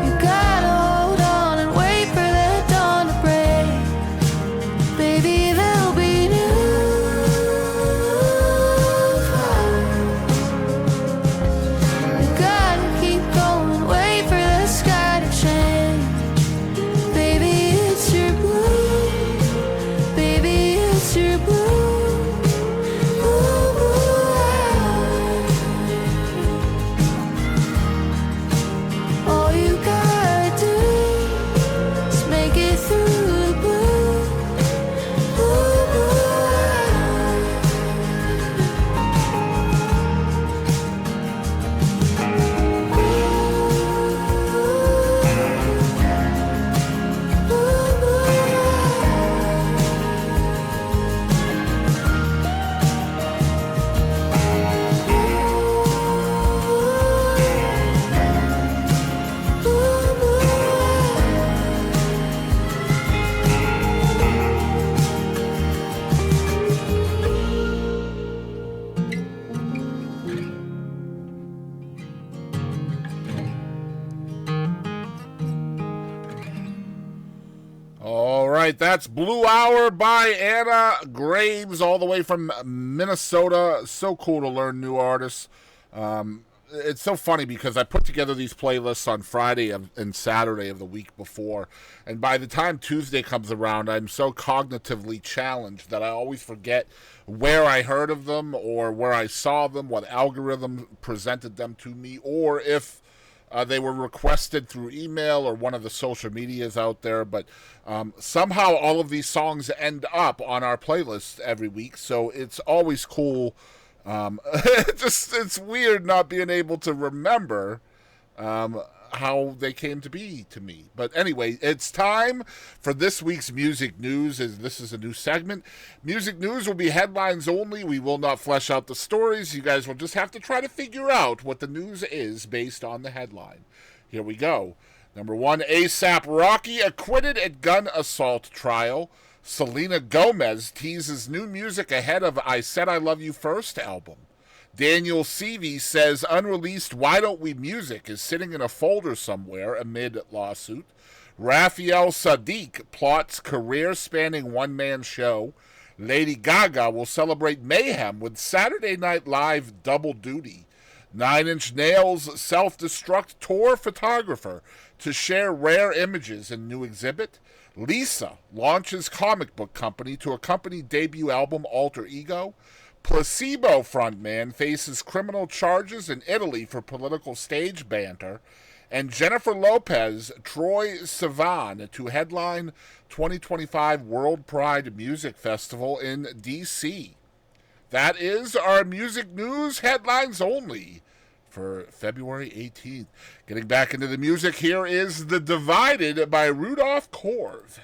You gotta hold on and wait for the dawn to break. Baby, there'll be new flowers. You gotta keep going, wait for the sky to change. Baby, it's your blue. Baby, it's your blue, blue, blue hour. All you gotta do is make it through the blue, blue, blue hour. Blue, blue All right, that's Blue Hour by Anna Graves, all the way from Minnesota. So cool to learn new artists. It's so funny because I put together these playlists on Friday and Saturday of the week before, and by the time Tuesday comes around, I'm so cognitively challenged that I always forget where I heard of them or where I saw them, what algorithm presented them to me, or if they were requested through email or one of the social medias out there. But somehow all of these songs end up on our playlist every week, so it's always cool. It's weird not being able to remember how they came to be to me. But anyway, it's time for this week's music news. This is a new segment. Music news will be headlines only. We will not flesh out the stories. You guys will just have to try to figure out what the news is based on the headline. Here we go. Number 1, A$AP Rocky acquitted at gun assault trial. Selena Gomez teases new music ahead of I Said I Love You First album. Daniel Seavey says unreleased Why Don't We music is sitting in a folder somewhere amid lawsuit. Raphael Sadiq plots career-spanning one-man show. Lady Gaga will celebrate mayhem with Saturday Night Live double duty. 9 Inch Nails self-destruct tour photographer to share rare images in new exhibit. Lisa launches comic book company to accompany debut album Alter Ego. Placebo frontman faces criminal charges in Italy for political stage banter. And Jennifer Lopez, Troye Sivan to headline 2025 World Pride Music Festival in D.C. That is our music news headlines only for February 18th. Getting back into the music, here is The Divided by Rudolf Korv.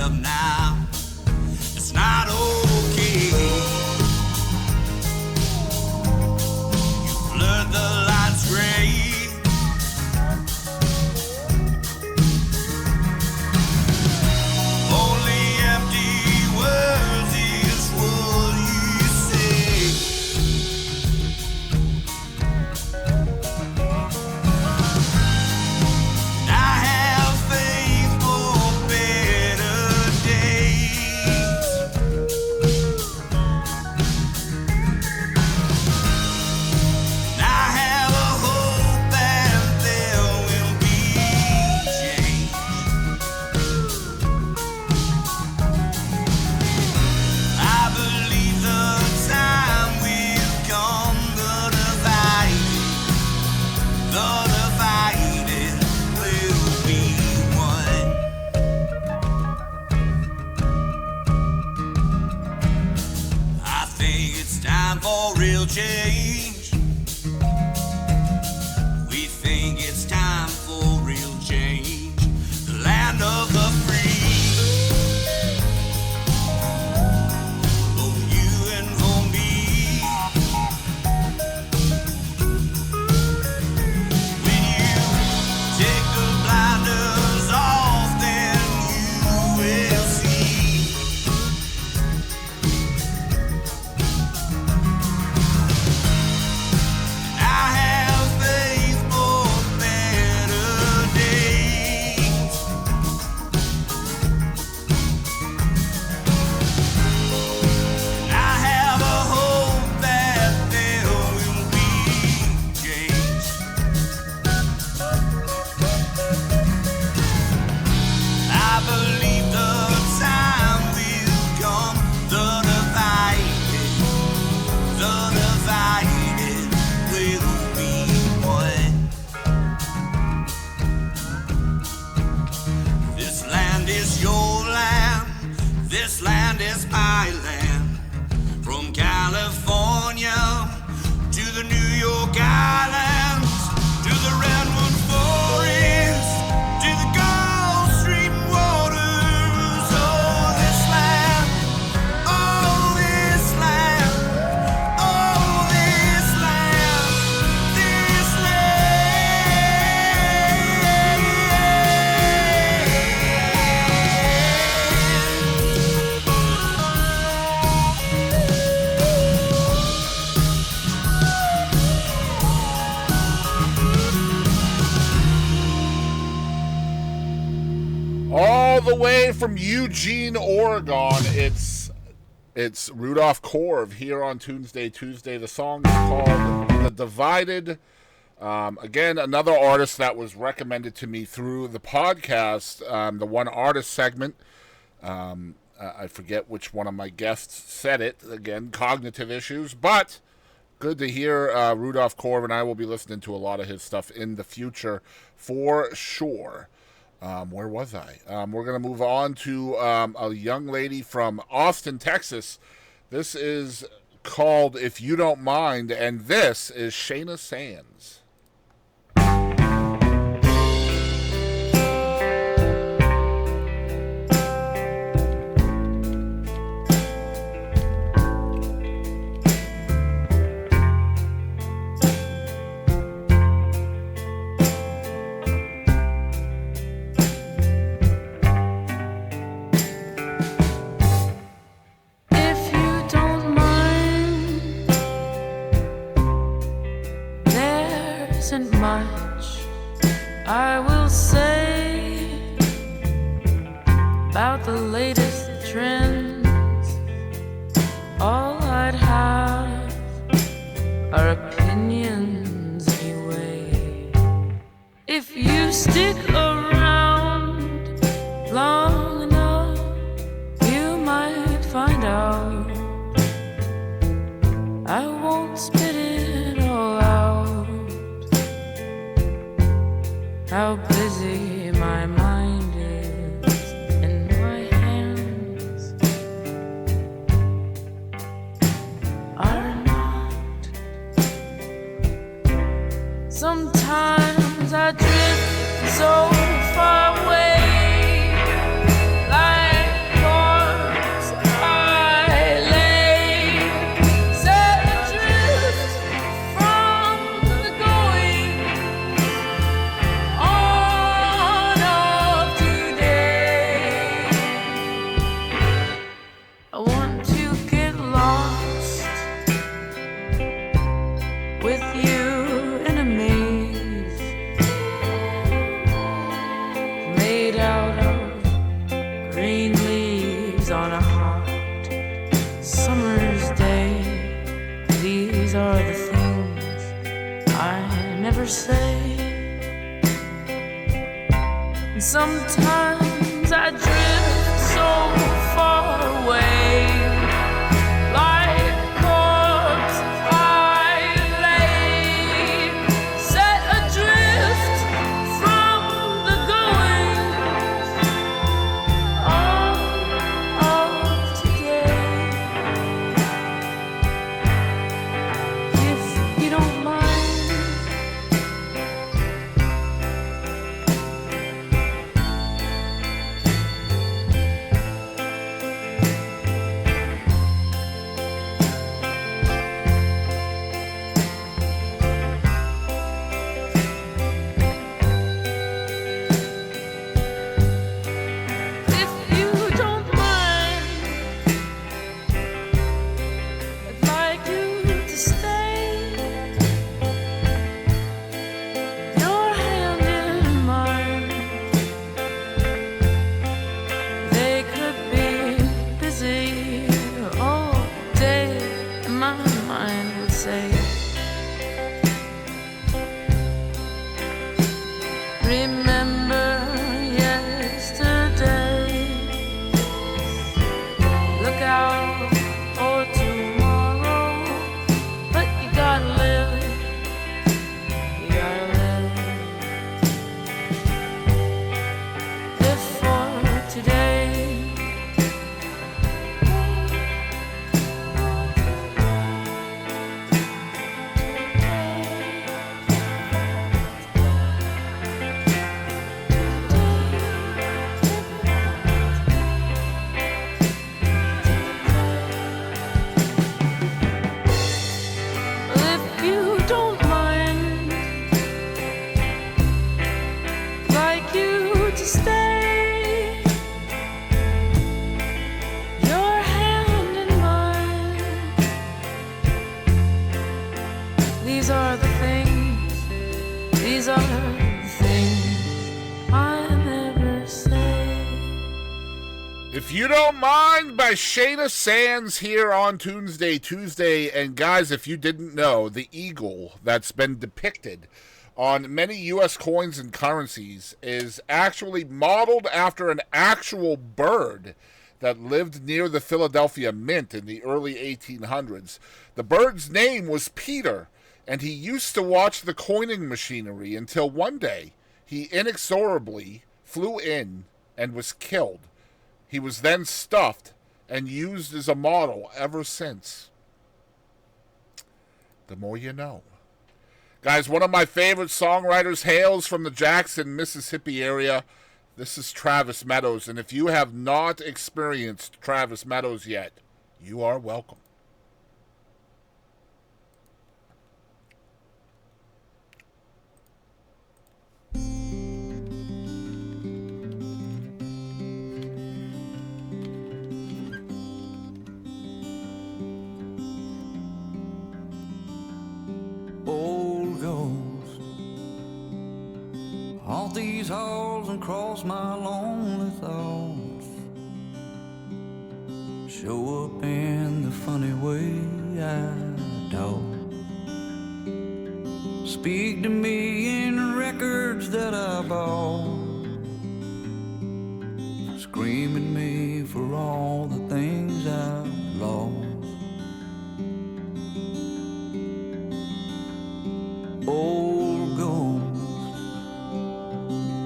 up now. It's not okay. You blurred the lines gray. Only empty words is what you say. I have faith for better days. I have a hope that there will be change. I believe the time will come, the divided will be one. I think it's time for real change. We think it's time for real change. The land of the free. For you and for me. When you take the blinders off, then you will see. I have faith for better days. I have a hope that there will be change. I believe the time will come, the divided will be one. This land is your land, this land is my land. From California to the New York Islands, to the Redwood Forest, to the Gulf Stream waters. Oh, this land, oh, this land, oh, this land, this All the way from Eugene, Oregon, it's Rudolf Korv here on Tunesday Tuesday. The song is called The Divided. Again, another artist that was recommended to me through the podcast, the One Artist segment. I forget which one of my guests said it. Again, cognitive issues, but good to hear Rudolf Korv, and I will be listening to a lot of his stuff in the future for sure. Where was I? We're going to move on to a young lady from Austin, Texas. This is called If You Don't Mind, and this is Shayna Sands. If you don't mind, there isn't much I will say about the latest trends. All I'd have are opinions anyway. If you stick around long enough, you might find out I won't spit it all out. How busy my mind is and my hands say. And sometimes I drift so far away, like a corpse I lay, set adrift from the goings of today. If you don't mind, If You Don't Mind by Shayna Sands here on Tunesday Tuesday. And guys, if you didn't know, the eagle that's been depicted on many U.S. coins and currencies is actually modeled after an actual bird that lived near the Philadelphia Mint in the early 1800s. The bird's name was Peter, and he used to watch the coining machinery until one day he inexorably flew in and was killed. He was then stuffed and used as a model ever since. The more you know. Guys, one of my favorite songwriters hails from the Jackson, Mississippi area. This is Travis Meadows, and if you have not experienced Travis Meadows yet, you are welcome. Old ghost haunt these halls and cross my lonely thoughts. Show up in the funny way I talk. Speak to me in records that I bought. Scream at me for all the things I've lost. Old ghosts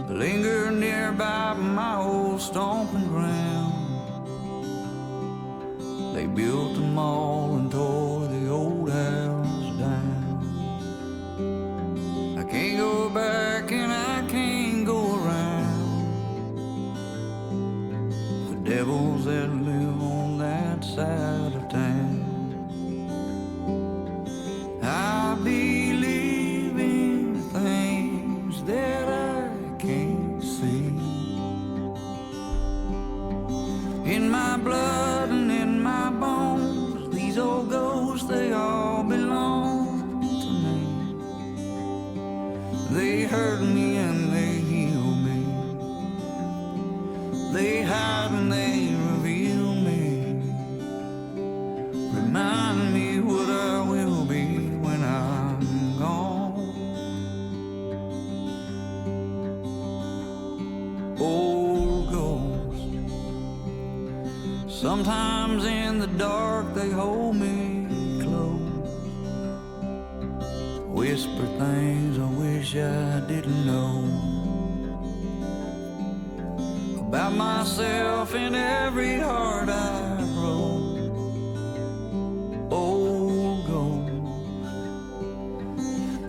linger nearby my old stomping ground. They built them all and tore the old house down. I can't go back and I can't go around. The devils that live on that side of town. I believe in things that I can't see. In my blood and in my bones, these old ghosts, they all belong to me. They hurt me and they heal me. They hide and they reveal me. Remind me what I will be when I'm gone. Sometimes in the dark they hold me close, whisper things I wish I didn't know about myself in every heart I broke. Old ghost,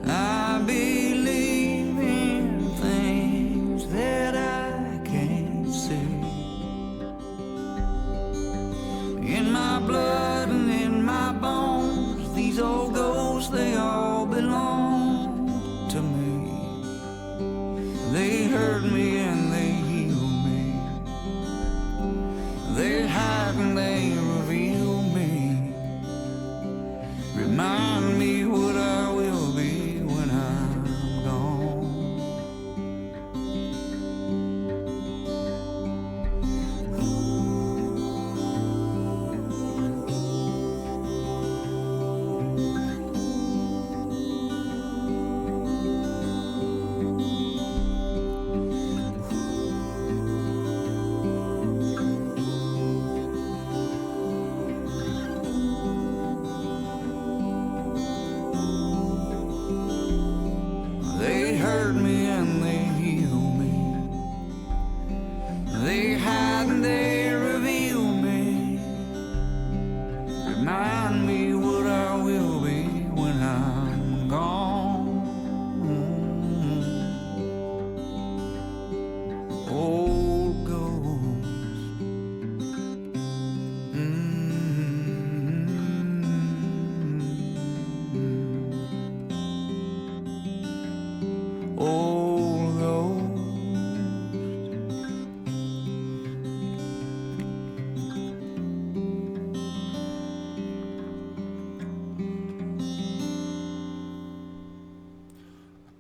I believe in things that I can't see. In my blood and in my bones, these old ghosts, they all belong to me. They hurt me and they heal me. They hide and they reveal me. Remind me what I will be when I'm gone. They hurt me and they heal me. They hide and they reveal me. Remind me what I will be when I'm gone. Old ghost. Old ghost.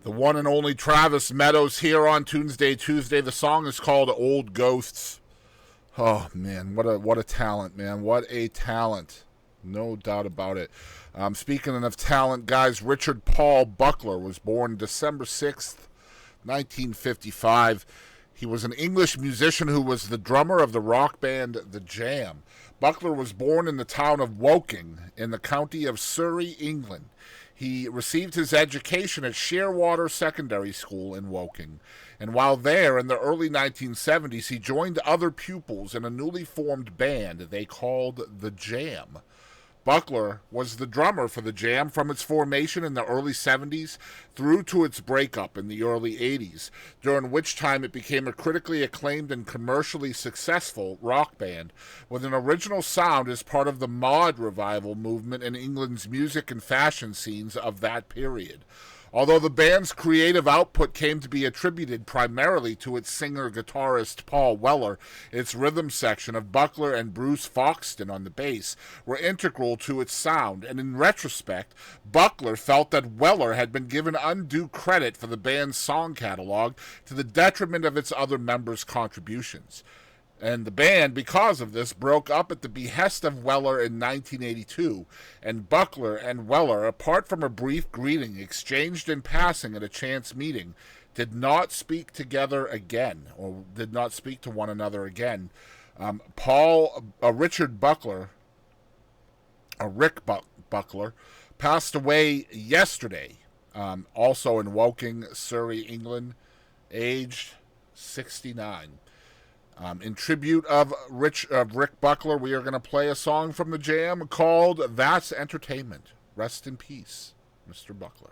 The one and only Travis Meadows here on Tunesday Tuesday. The song is called Old Ghosts. Oh, man, what a talent, man. What a talent. No doubt about it. Speaking of talent, guys, Richard Paul Buckler was born December 6th, 1955. He was an English musician who was the drummer of the rock band The Jam. Buckler was born in the town of Woking in the county of Surrey, England. He received his education at Shearwater Secondary School in Woking, and while there in the early 1970s, he joined other pupils in a newly formed band they called The Jam. Buckler was the drummer for The Jam from its formation in the early 70s through to its breakup in the early 80s, during which time it became a critically acclaimed and commercially successful rock band with an original sound as part of the mod revival movement in England's music and fashion scenes of that period. Although the band's creative output came to be attributed primarily to its singer-guitarist Paul Weller, its rhythm section of Buckler and Bruce Foxton on the bass were integral to its sound, and in retrospect, Buckler felt that Weller had been given undue credit for the band's song catalog to the detriment of its other members' contributions. And the band, because of this, broke up at the behest of Weller in 1982, and Buckler and Weller, apart from a brief greeting exchanged in passing at a chance meeting, did not speak together again, or did not speak to one another again. Richard Buckler, Rick Buckler, passed away yesterday, also in Woking, Surrey, England, aged 69. In tribute of Rick Buckler, we are going to play a song from The Jam called That's Entertainment. Rest in peace, Mr. Buckler.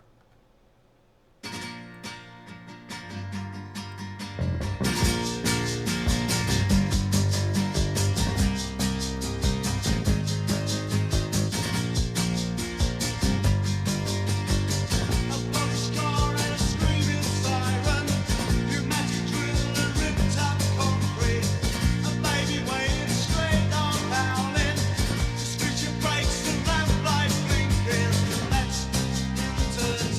Turn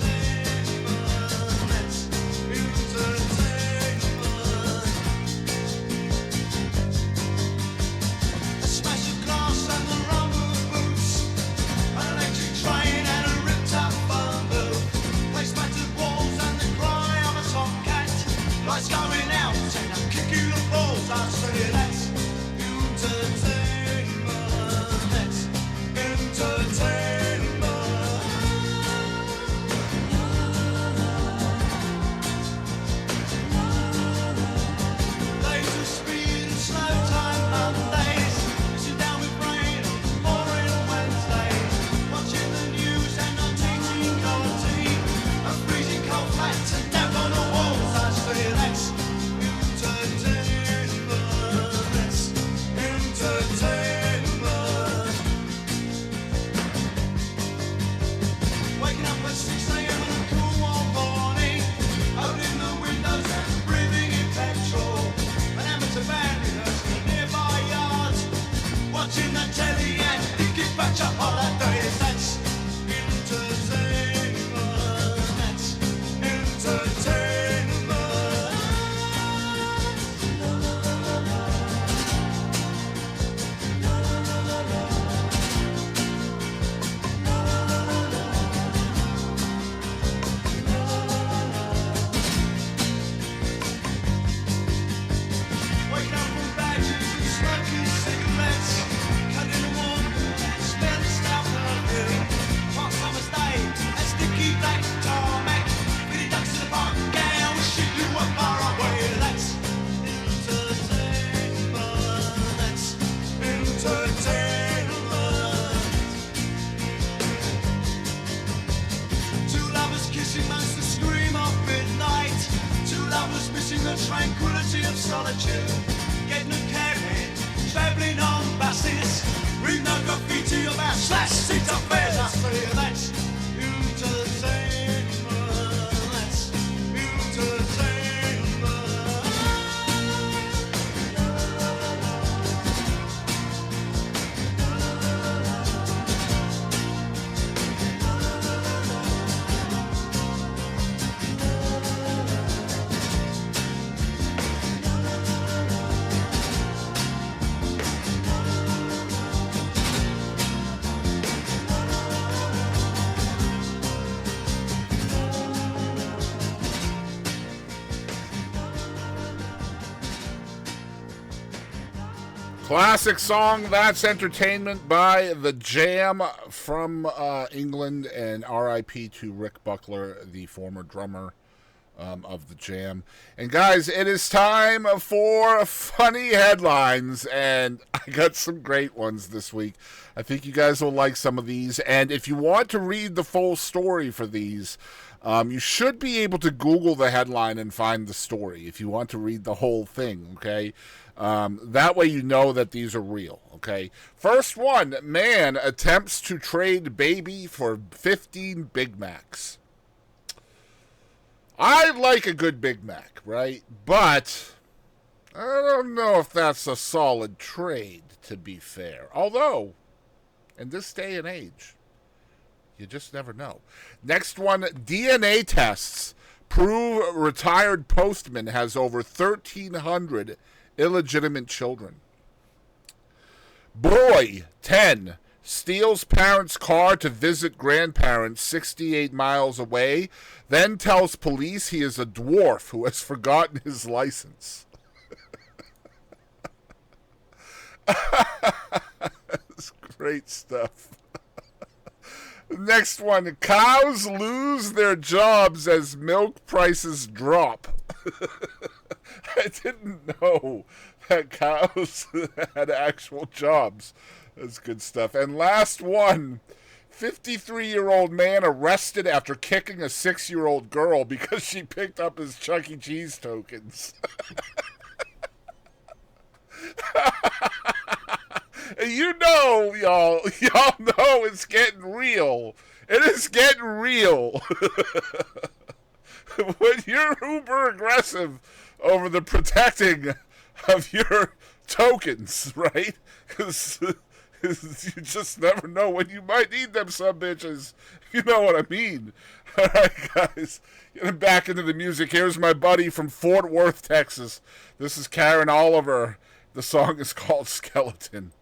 solitude, getting a cabin, travelling on buses, with no graffiti about slash seat affairs. I say that's entertainment, that's entertainment. Classic song, That's Entertainment by The Jam from England, and R.I.P. to Rick Buckler, the former drummer of The Jam. And guys, it is time for funny headlines, and I got some great ones this week. I think you guys will like some of these, and if you want to read the full story for these, you should be able to Google the headline and find the story if you want to read the whole thing, okay? That way you know that these are real, okay? First one, man attempts to trade baby for 15 Big Macs. I like a good Big Mac, right? But I don't know if that's a solid trade, to be fair. Although, in this day and age, you just never know. Next one, DNA tests prove retired postman has over 1,300 illegitimate children. Boy, 10, steals parents' car to visit grandparents 68 miles away, then tells police he is a dwarf who has forgotten his license. That's great stuff. Next one, cows lose their jobs as milk prices drop. I didn't know that cows had actual jobs. That's good stuff. And last one, 53-year-old man arrested after kicking a 6-year-old girl because she picked up his Chuck E. Cheese tokens. You know, y'all know it's getting real. It is getting real. When you're uber aggressive over the protecting of your tokens, right? Because you just never know when you might need them, some bitches. You know what I mean. All right, guys. Getting back into the music. Here's my buddy from Fort Worth, Texas. This is Karyn Oliver. The song is called Skeleton.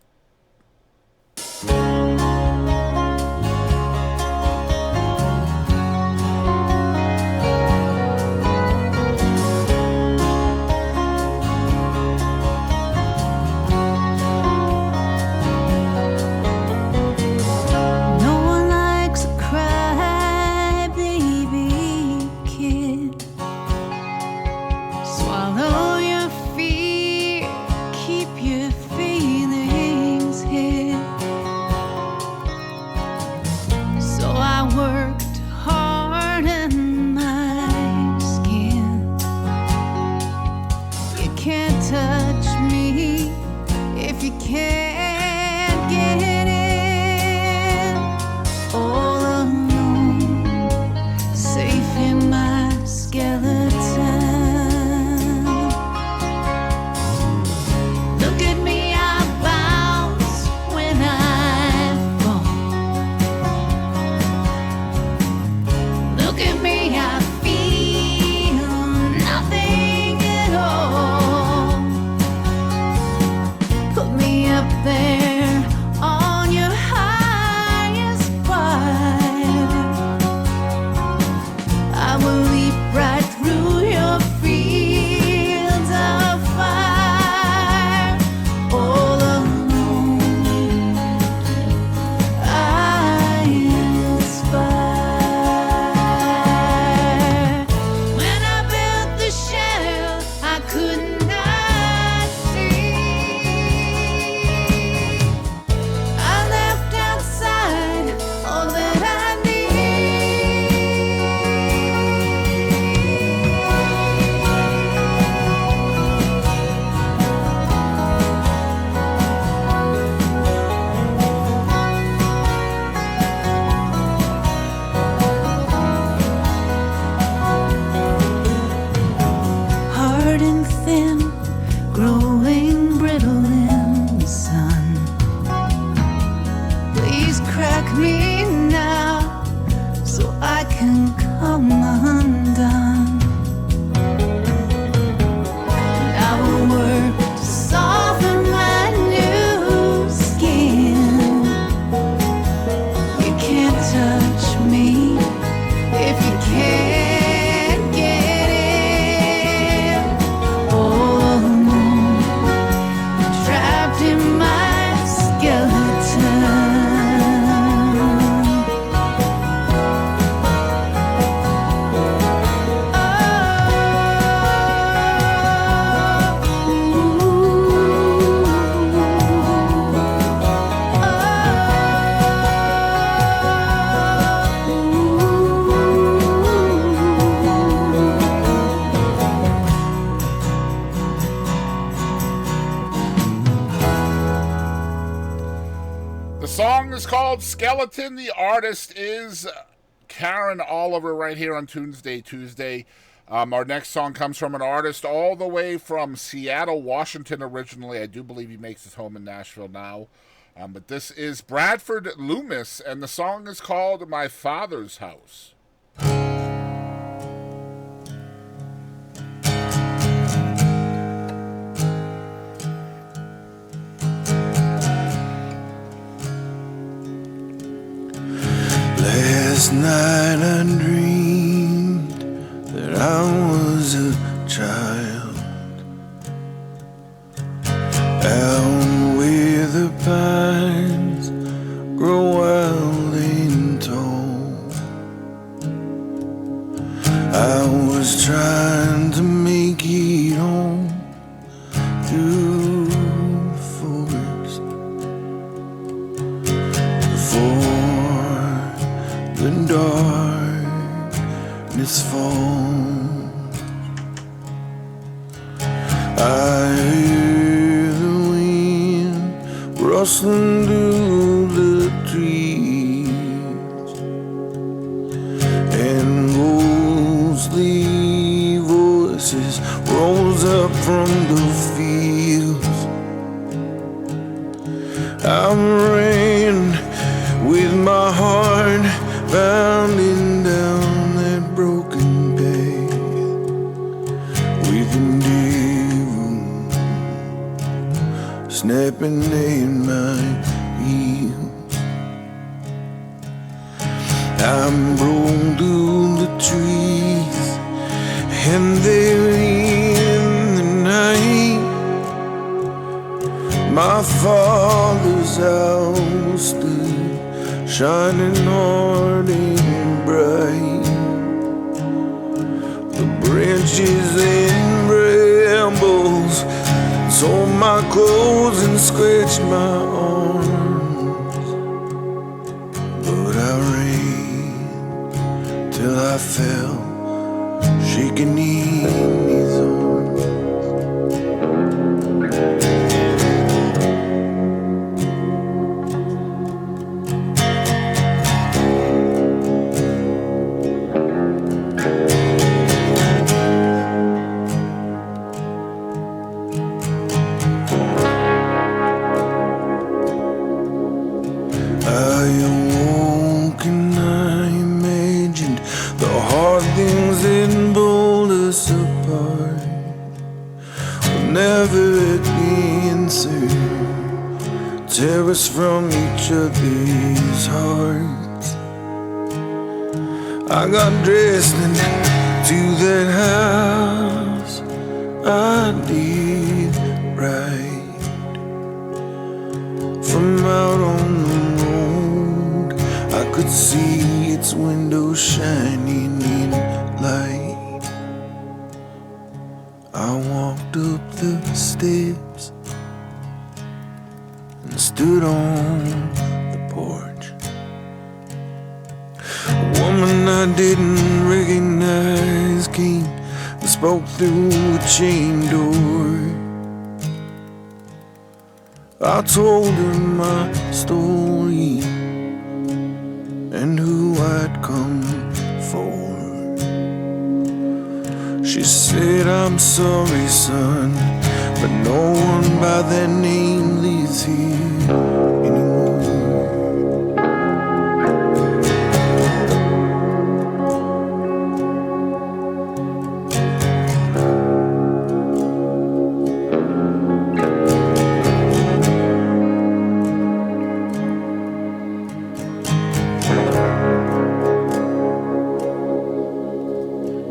song is called Skeleton. The artist is Karyn Oliver right here on Tunesday Tuesday. Our next song comes from an artist all the way from Seattle, Washington originally. I do believe he makes his home in Nashville now. But this is Bradford Loomis, and the song is called My Father's House. Last night I dreamed that I was a child, out where the pines grow wild and tall. I was trying to make it home through the forest before the darkness falls. I hear the wind rustling through the trees, and ghostly voices rose up from the fields. I ran with my heart bounding down that broken path, with the devil snapping at my heels. I'm rolled through the trees, and there in the night, my father's house stood, shining hard and bright. The branches and brambles tore my clothes and scratched my arms, but I ran till I fell, shaking in his arms. Tear us from each other's hearts. I got dressed into that house, I did right. From out on the road, I could see its windows shining in light. I walked up the steps, stood on the porch. A woman I didn't recognize came and spoke through a chain door. I told her my story and who I'd come for. She said, I'm sorry, son, but no one by that name lives here anymore.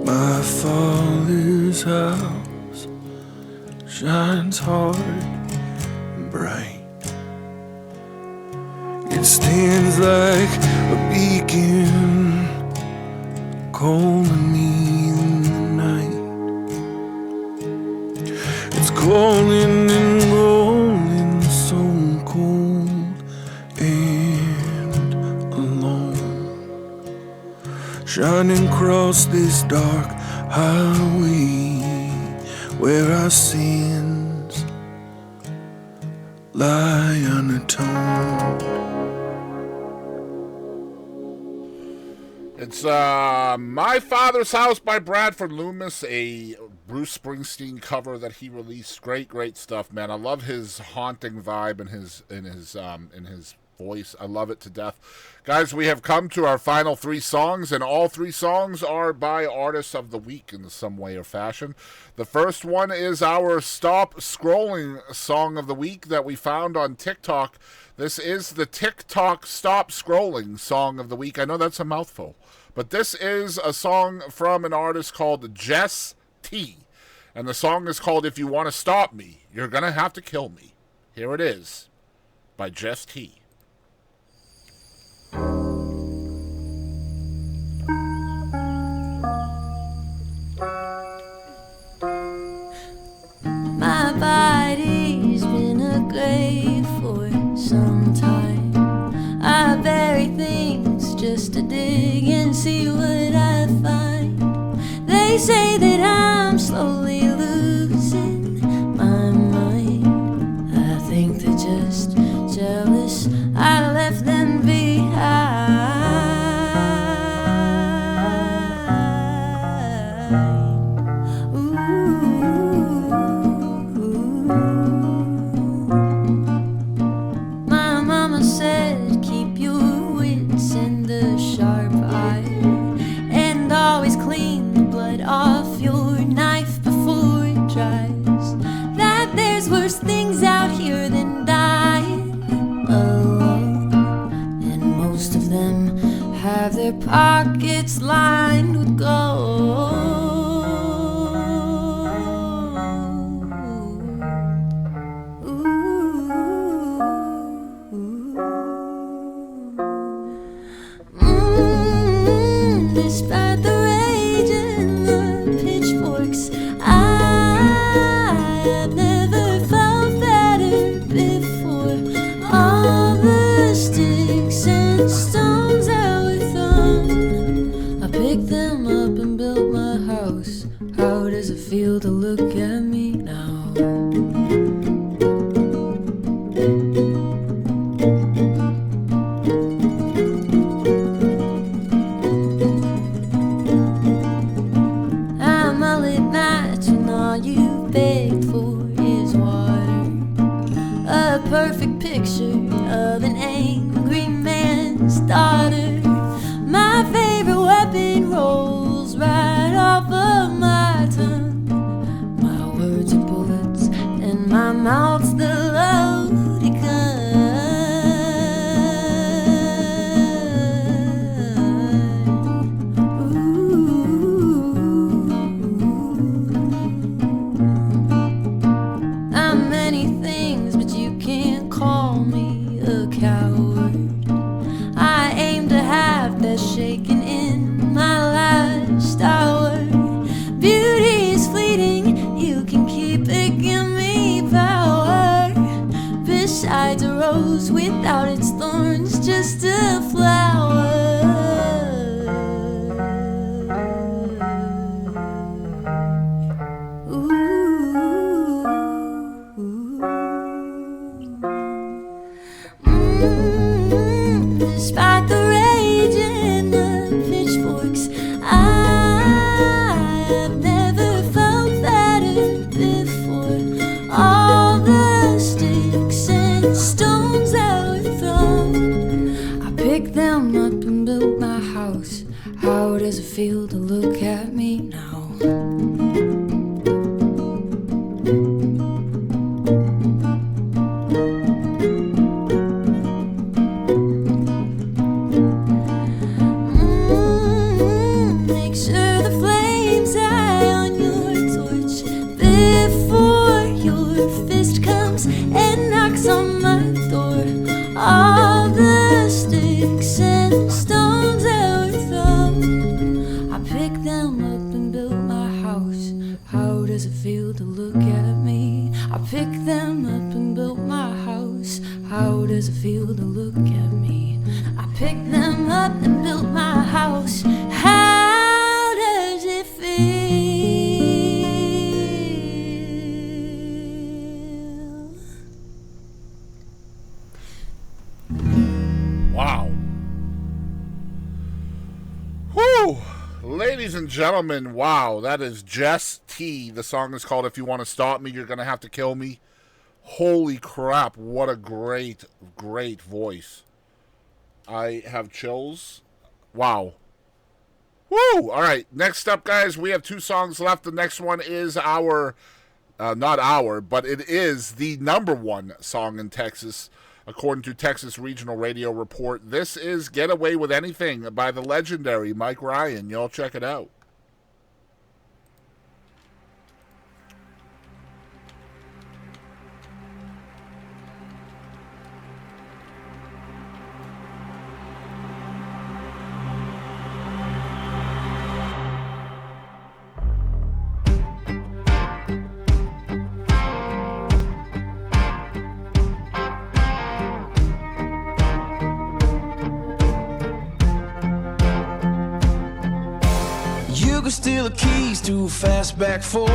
My father's house shines hard and bright. It stands like a beacon, calling me in the night. It's calling and rolling, so cold and alone, shining across this dark highway where our sins lie unatoned. It's My Father's House by Bradford Loomis, a Bruce Springsteen cover that he released. Great stuff, man. I love his haunting vibe and his voice. I love it to death. Guys, we have come to our final 3 songs, and all 3 songs are by Artists of the Week in some way or fashion. The first one is our Stop Scrolling Song of the Week that we found on TikTok. This is the TikTok Stop Scrolling Song of the Week. I know that's a mouthful, but this is a song from an artist called Jess T. And the song is called If You Want to Stop Me, You're Gonna Have to Kill Me. Here it is by Jess T. My body's been a grave for some time. I bury things just to dig and see what I find. They say that I'm slowly losing my mind. I think they're just jealous I left them behind. My mama said keep your wits and a sharp eye, and always clean the blood off your knife before it dries. That there's worse things out here than dying alone, and most of them have their pockets lined with gold. Despite the rage and the pitchforks, I have never felt better before. All the sticks and stones that were thrown, I picked them up and built my house. How does it feel to look at me now? I'm all at nights when all you beg for is water. A perfect picture of an angry man's daughter. My favorite weapon rolls right off of my tongue. My words are bullets and my mouth's the loaded gun. I'm many things, but you can't call me a coward. I aim to have best shaken in my last hour. Beauty is fleeting, you can keep it, give me power. Besides a rose without its thorns, just a flower. Despite the rage and the pitchforks, I have never felt better before. All the sticks and stones that were thrown, I picked them up and built my house. How does it feel to look at me now? Make sure the flames die on your torch before your fist comes and knocks on my door. All the sticks and stones that were thrown, I picked them up and built my house. How does it feel to look at me? I picked them up and built my house. How does it feel to look at me? I picked them up and built my house. How does it feel? Wow. Ladies and gentlemen, wow, that is Jess T. The song is called If You Want to Stop Me, You're Going to Have to Kill Me. Holy crap, what a great, great voice. I have chills. Wow. Woo! All right, next up, guys, we have 2 songs left. The next one is but it is the #1 song in Texas, according to Texas Regional Radio Report. This is Get Away With Anything by the legendary Mike Ryan. Y'all check it out. Steal the keys to a fastback Ford.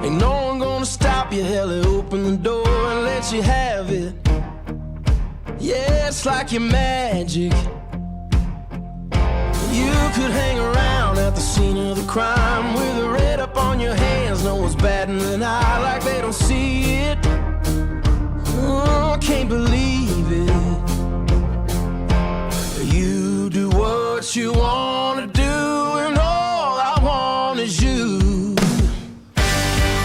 Ain't no one gonna stop you. Hell, open the door and let you have it. Yeah, it's like your magic. You could hang around at the scene of the crime with a red up on your hands. No one's batting an eye like they don't see it. Oh, I can't believe it. You do what you wanna do, and all I want is you.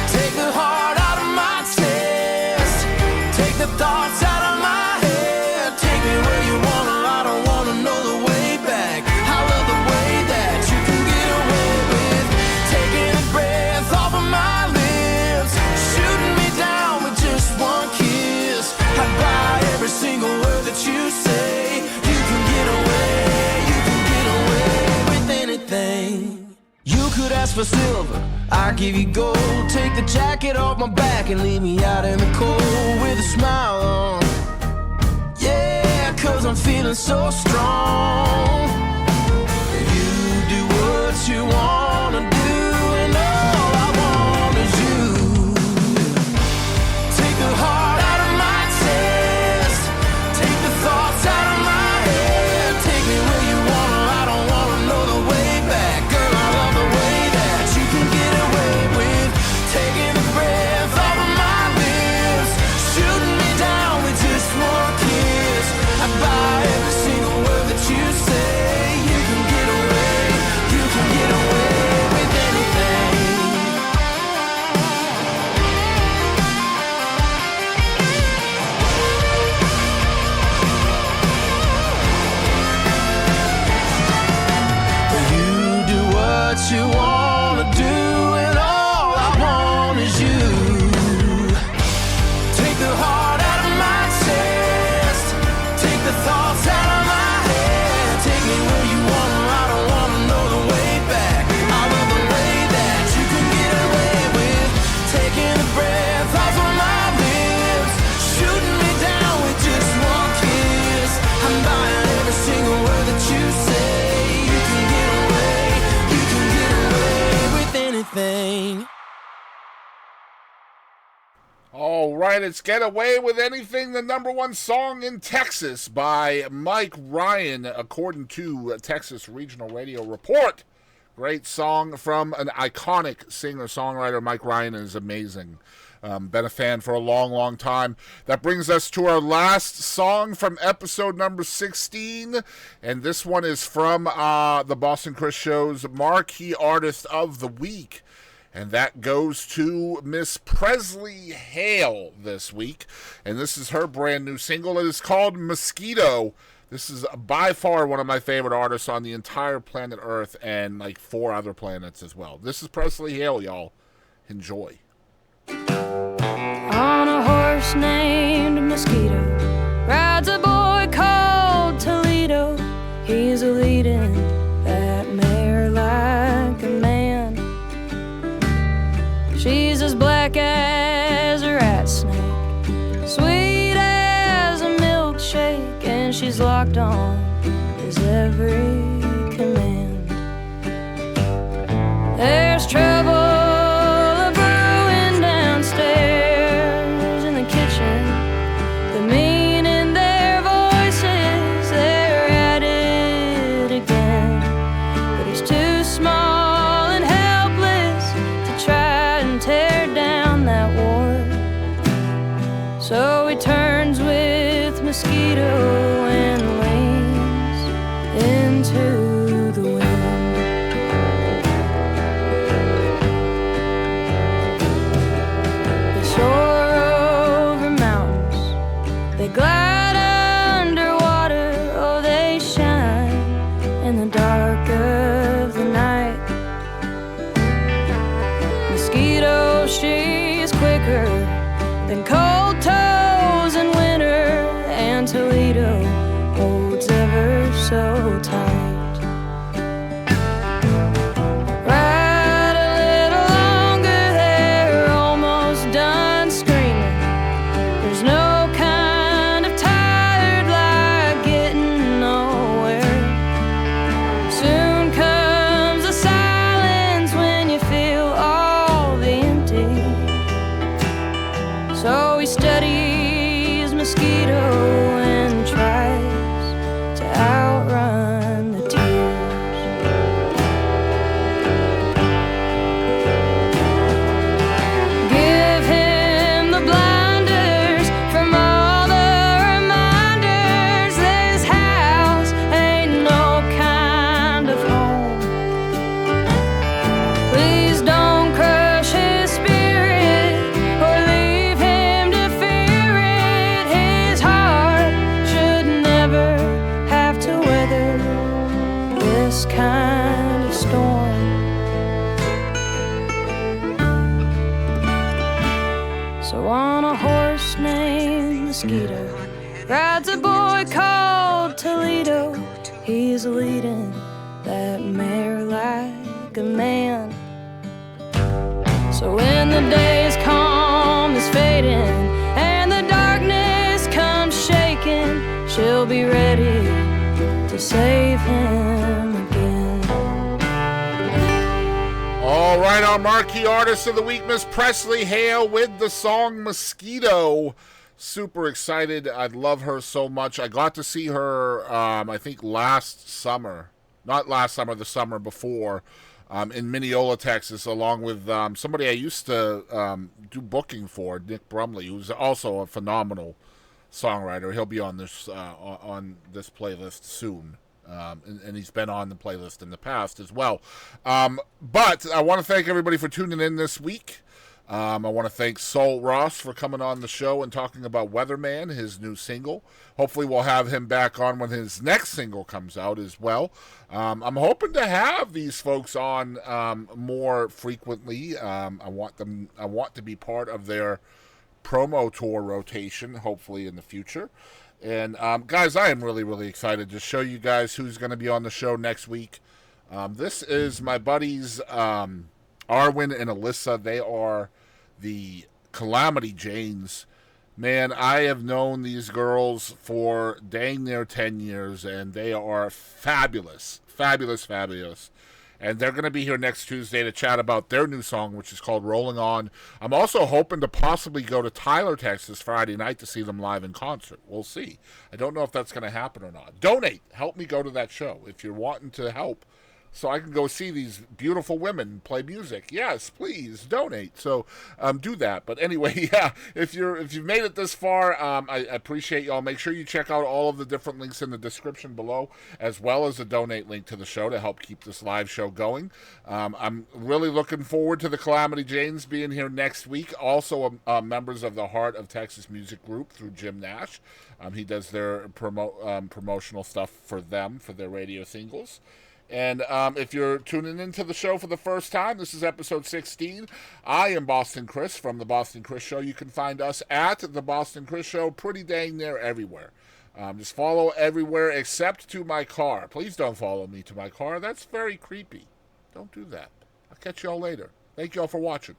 Take the heart out of my chest, take the thoughts out of my head, take me where you wanna. I don't wanna know the way back. I love the way that you can get away with taking a breath off of my lips, shooting me down with just one kiss. I'd buy every single word that you say. You can get away, you can get away with anything. You could ask for silver, I'll give you gold. Take the jacket off my back and leave me out in the cold with a smile on. Yeah, 'cause I'm feeling so strong. You do what you wanna do, and all I want is you. Take the heart out of my chest, take the thoughts out of my head, take me where you wanna. I don't wanna know the way back. Girl, I love the way that you can get away with taking the breath off of my lips, shooting me down with just one kiss. I buy every single word that you say. You can get away, you can get away with anything. You do what you wanna do, and all I want is you. Take the heart out of my chest, take the thoughts out of my head, take me where you wanna. I don't wanna know the way back. I love the way that you can get away with taking a breath off of my lips, shooting me down with just one kiss. I'm buying every single word that you say. You can get away, you can get away with anything. All right, it's Get Away With Anything, the #1 song in Texas by Mike Ryan, according to Texas Regional Radio Report. Great song from an iconic singer-songwriter. Mike Ryan is amazing. Been a fan for a long, long time. That brings us to our last song from episode number 16, and this one is from the Boston Chris Show's Marquee Artist of the Week. And that goes to Miss Presley Haile this week. And this is her brand new single. It is called Mosquito. This is by far one of my favorite artists on the entire planet Earth and like 4 other planets as well. This is Presley Haile, y'all. Enjoy. On a horse named Mosquito rides a boy called Toledo. He's a leading that mare like a man. She's as black as a rat snake, sweet as a milkshake, and she's locked on his every command. There's trouble a-brewing downstairs in the kitchen. The mean in their voices, they're at it again. But he's too smart So he turns with Mosquito and leans into the wind. They soar over mountains, they glide underwater, oh they shine in the dark of the night. Mosquito, she's quicker than cold toes in winter, and Toledo holds ever so tight. Ride a little longer, they're almost done screaming. There's no kind of tired like getting nowhere. Soon comes a silence when you feel all the empty. So he studies Mosquito and tries to outrun the tears. Give him the blinders from all the reminders. This house ain't no kind of home. Please don't crush his spirit or leave him to fear it. His heart should never have to weather this kind of storm. So on a horse named Mosquito rides a boy called Toledo. He's leading that mare like a man. So when the day's calm is fading and the darkness comes shaking, she'll be ready to save him again. All right, our marquee artist of the week, Miss Presley Haile, with the song Mosquito. Super excited. I love her so much. I got to see her, I think last summer. Not last summer, the summer before, in Mineola, Texas, along with somebody I used to do booking for, Nick Brumley, who's also a phenomenal songwriter. He'll be on this playlist soon. And he's been on the playlist in the past as well. But I want to thank everybody for tuning in this week. I want to thank Sul Ross for coming on the show and talking about Weatherman, his new single. Hopefully we'll have him back on when his next single comes out as well. I'm hoping to have these folks on more frequently. I want to be part of their promo tour rotation, hopefully in the future. And guys, I am really, really excited to show you guys who's going to be on the show next week. This is my buddies Arwen and Alyssa. They are the Calamity Janes. Man, I have known these girls for dang near 10 years, and they are fabulous. Fabulous, fabulous. And they're going to be here next Tuesday to chat about their new song, which is called Rolling On. I'm also hoping to possibly go to Tyler, Texas, Friday night to see them live in concert. We'll see. I don't know if that's going to happen or not. Donate. Help me go to that show if you're wanting to help, so I can go see these beautiful women play music. Yes, please donate. So do that. But anyway, yeah, if you've made it this far, I appreciate y'all. Make sure you check out all of the different links in the description below, as well as the donate link to the show to help keep this live show going. I'm really looking forward to the Calamity Janes being here next week. Also, members of the Heart of Texas Music Group through Jim Nash. He does their promotional stuff for them, for their radio singles. And if you're tuning into the show for the first time, this is episode 16. I am Boston Chris from The Boston Chris Show. You can find us at The Boston Chris Show pretty dang near everywhere. Just follow everywhere except to my car. Please don't follow me to my car. That's very creepy. Don't do that. I'll catch y'all later. Thank y'all for watching.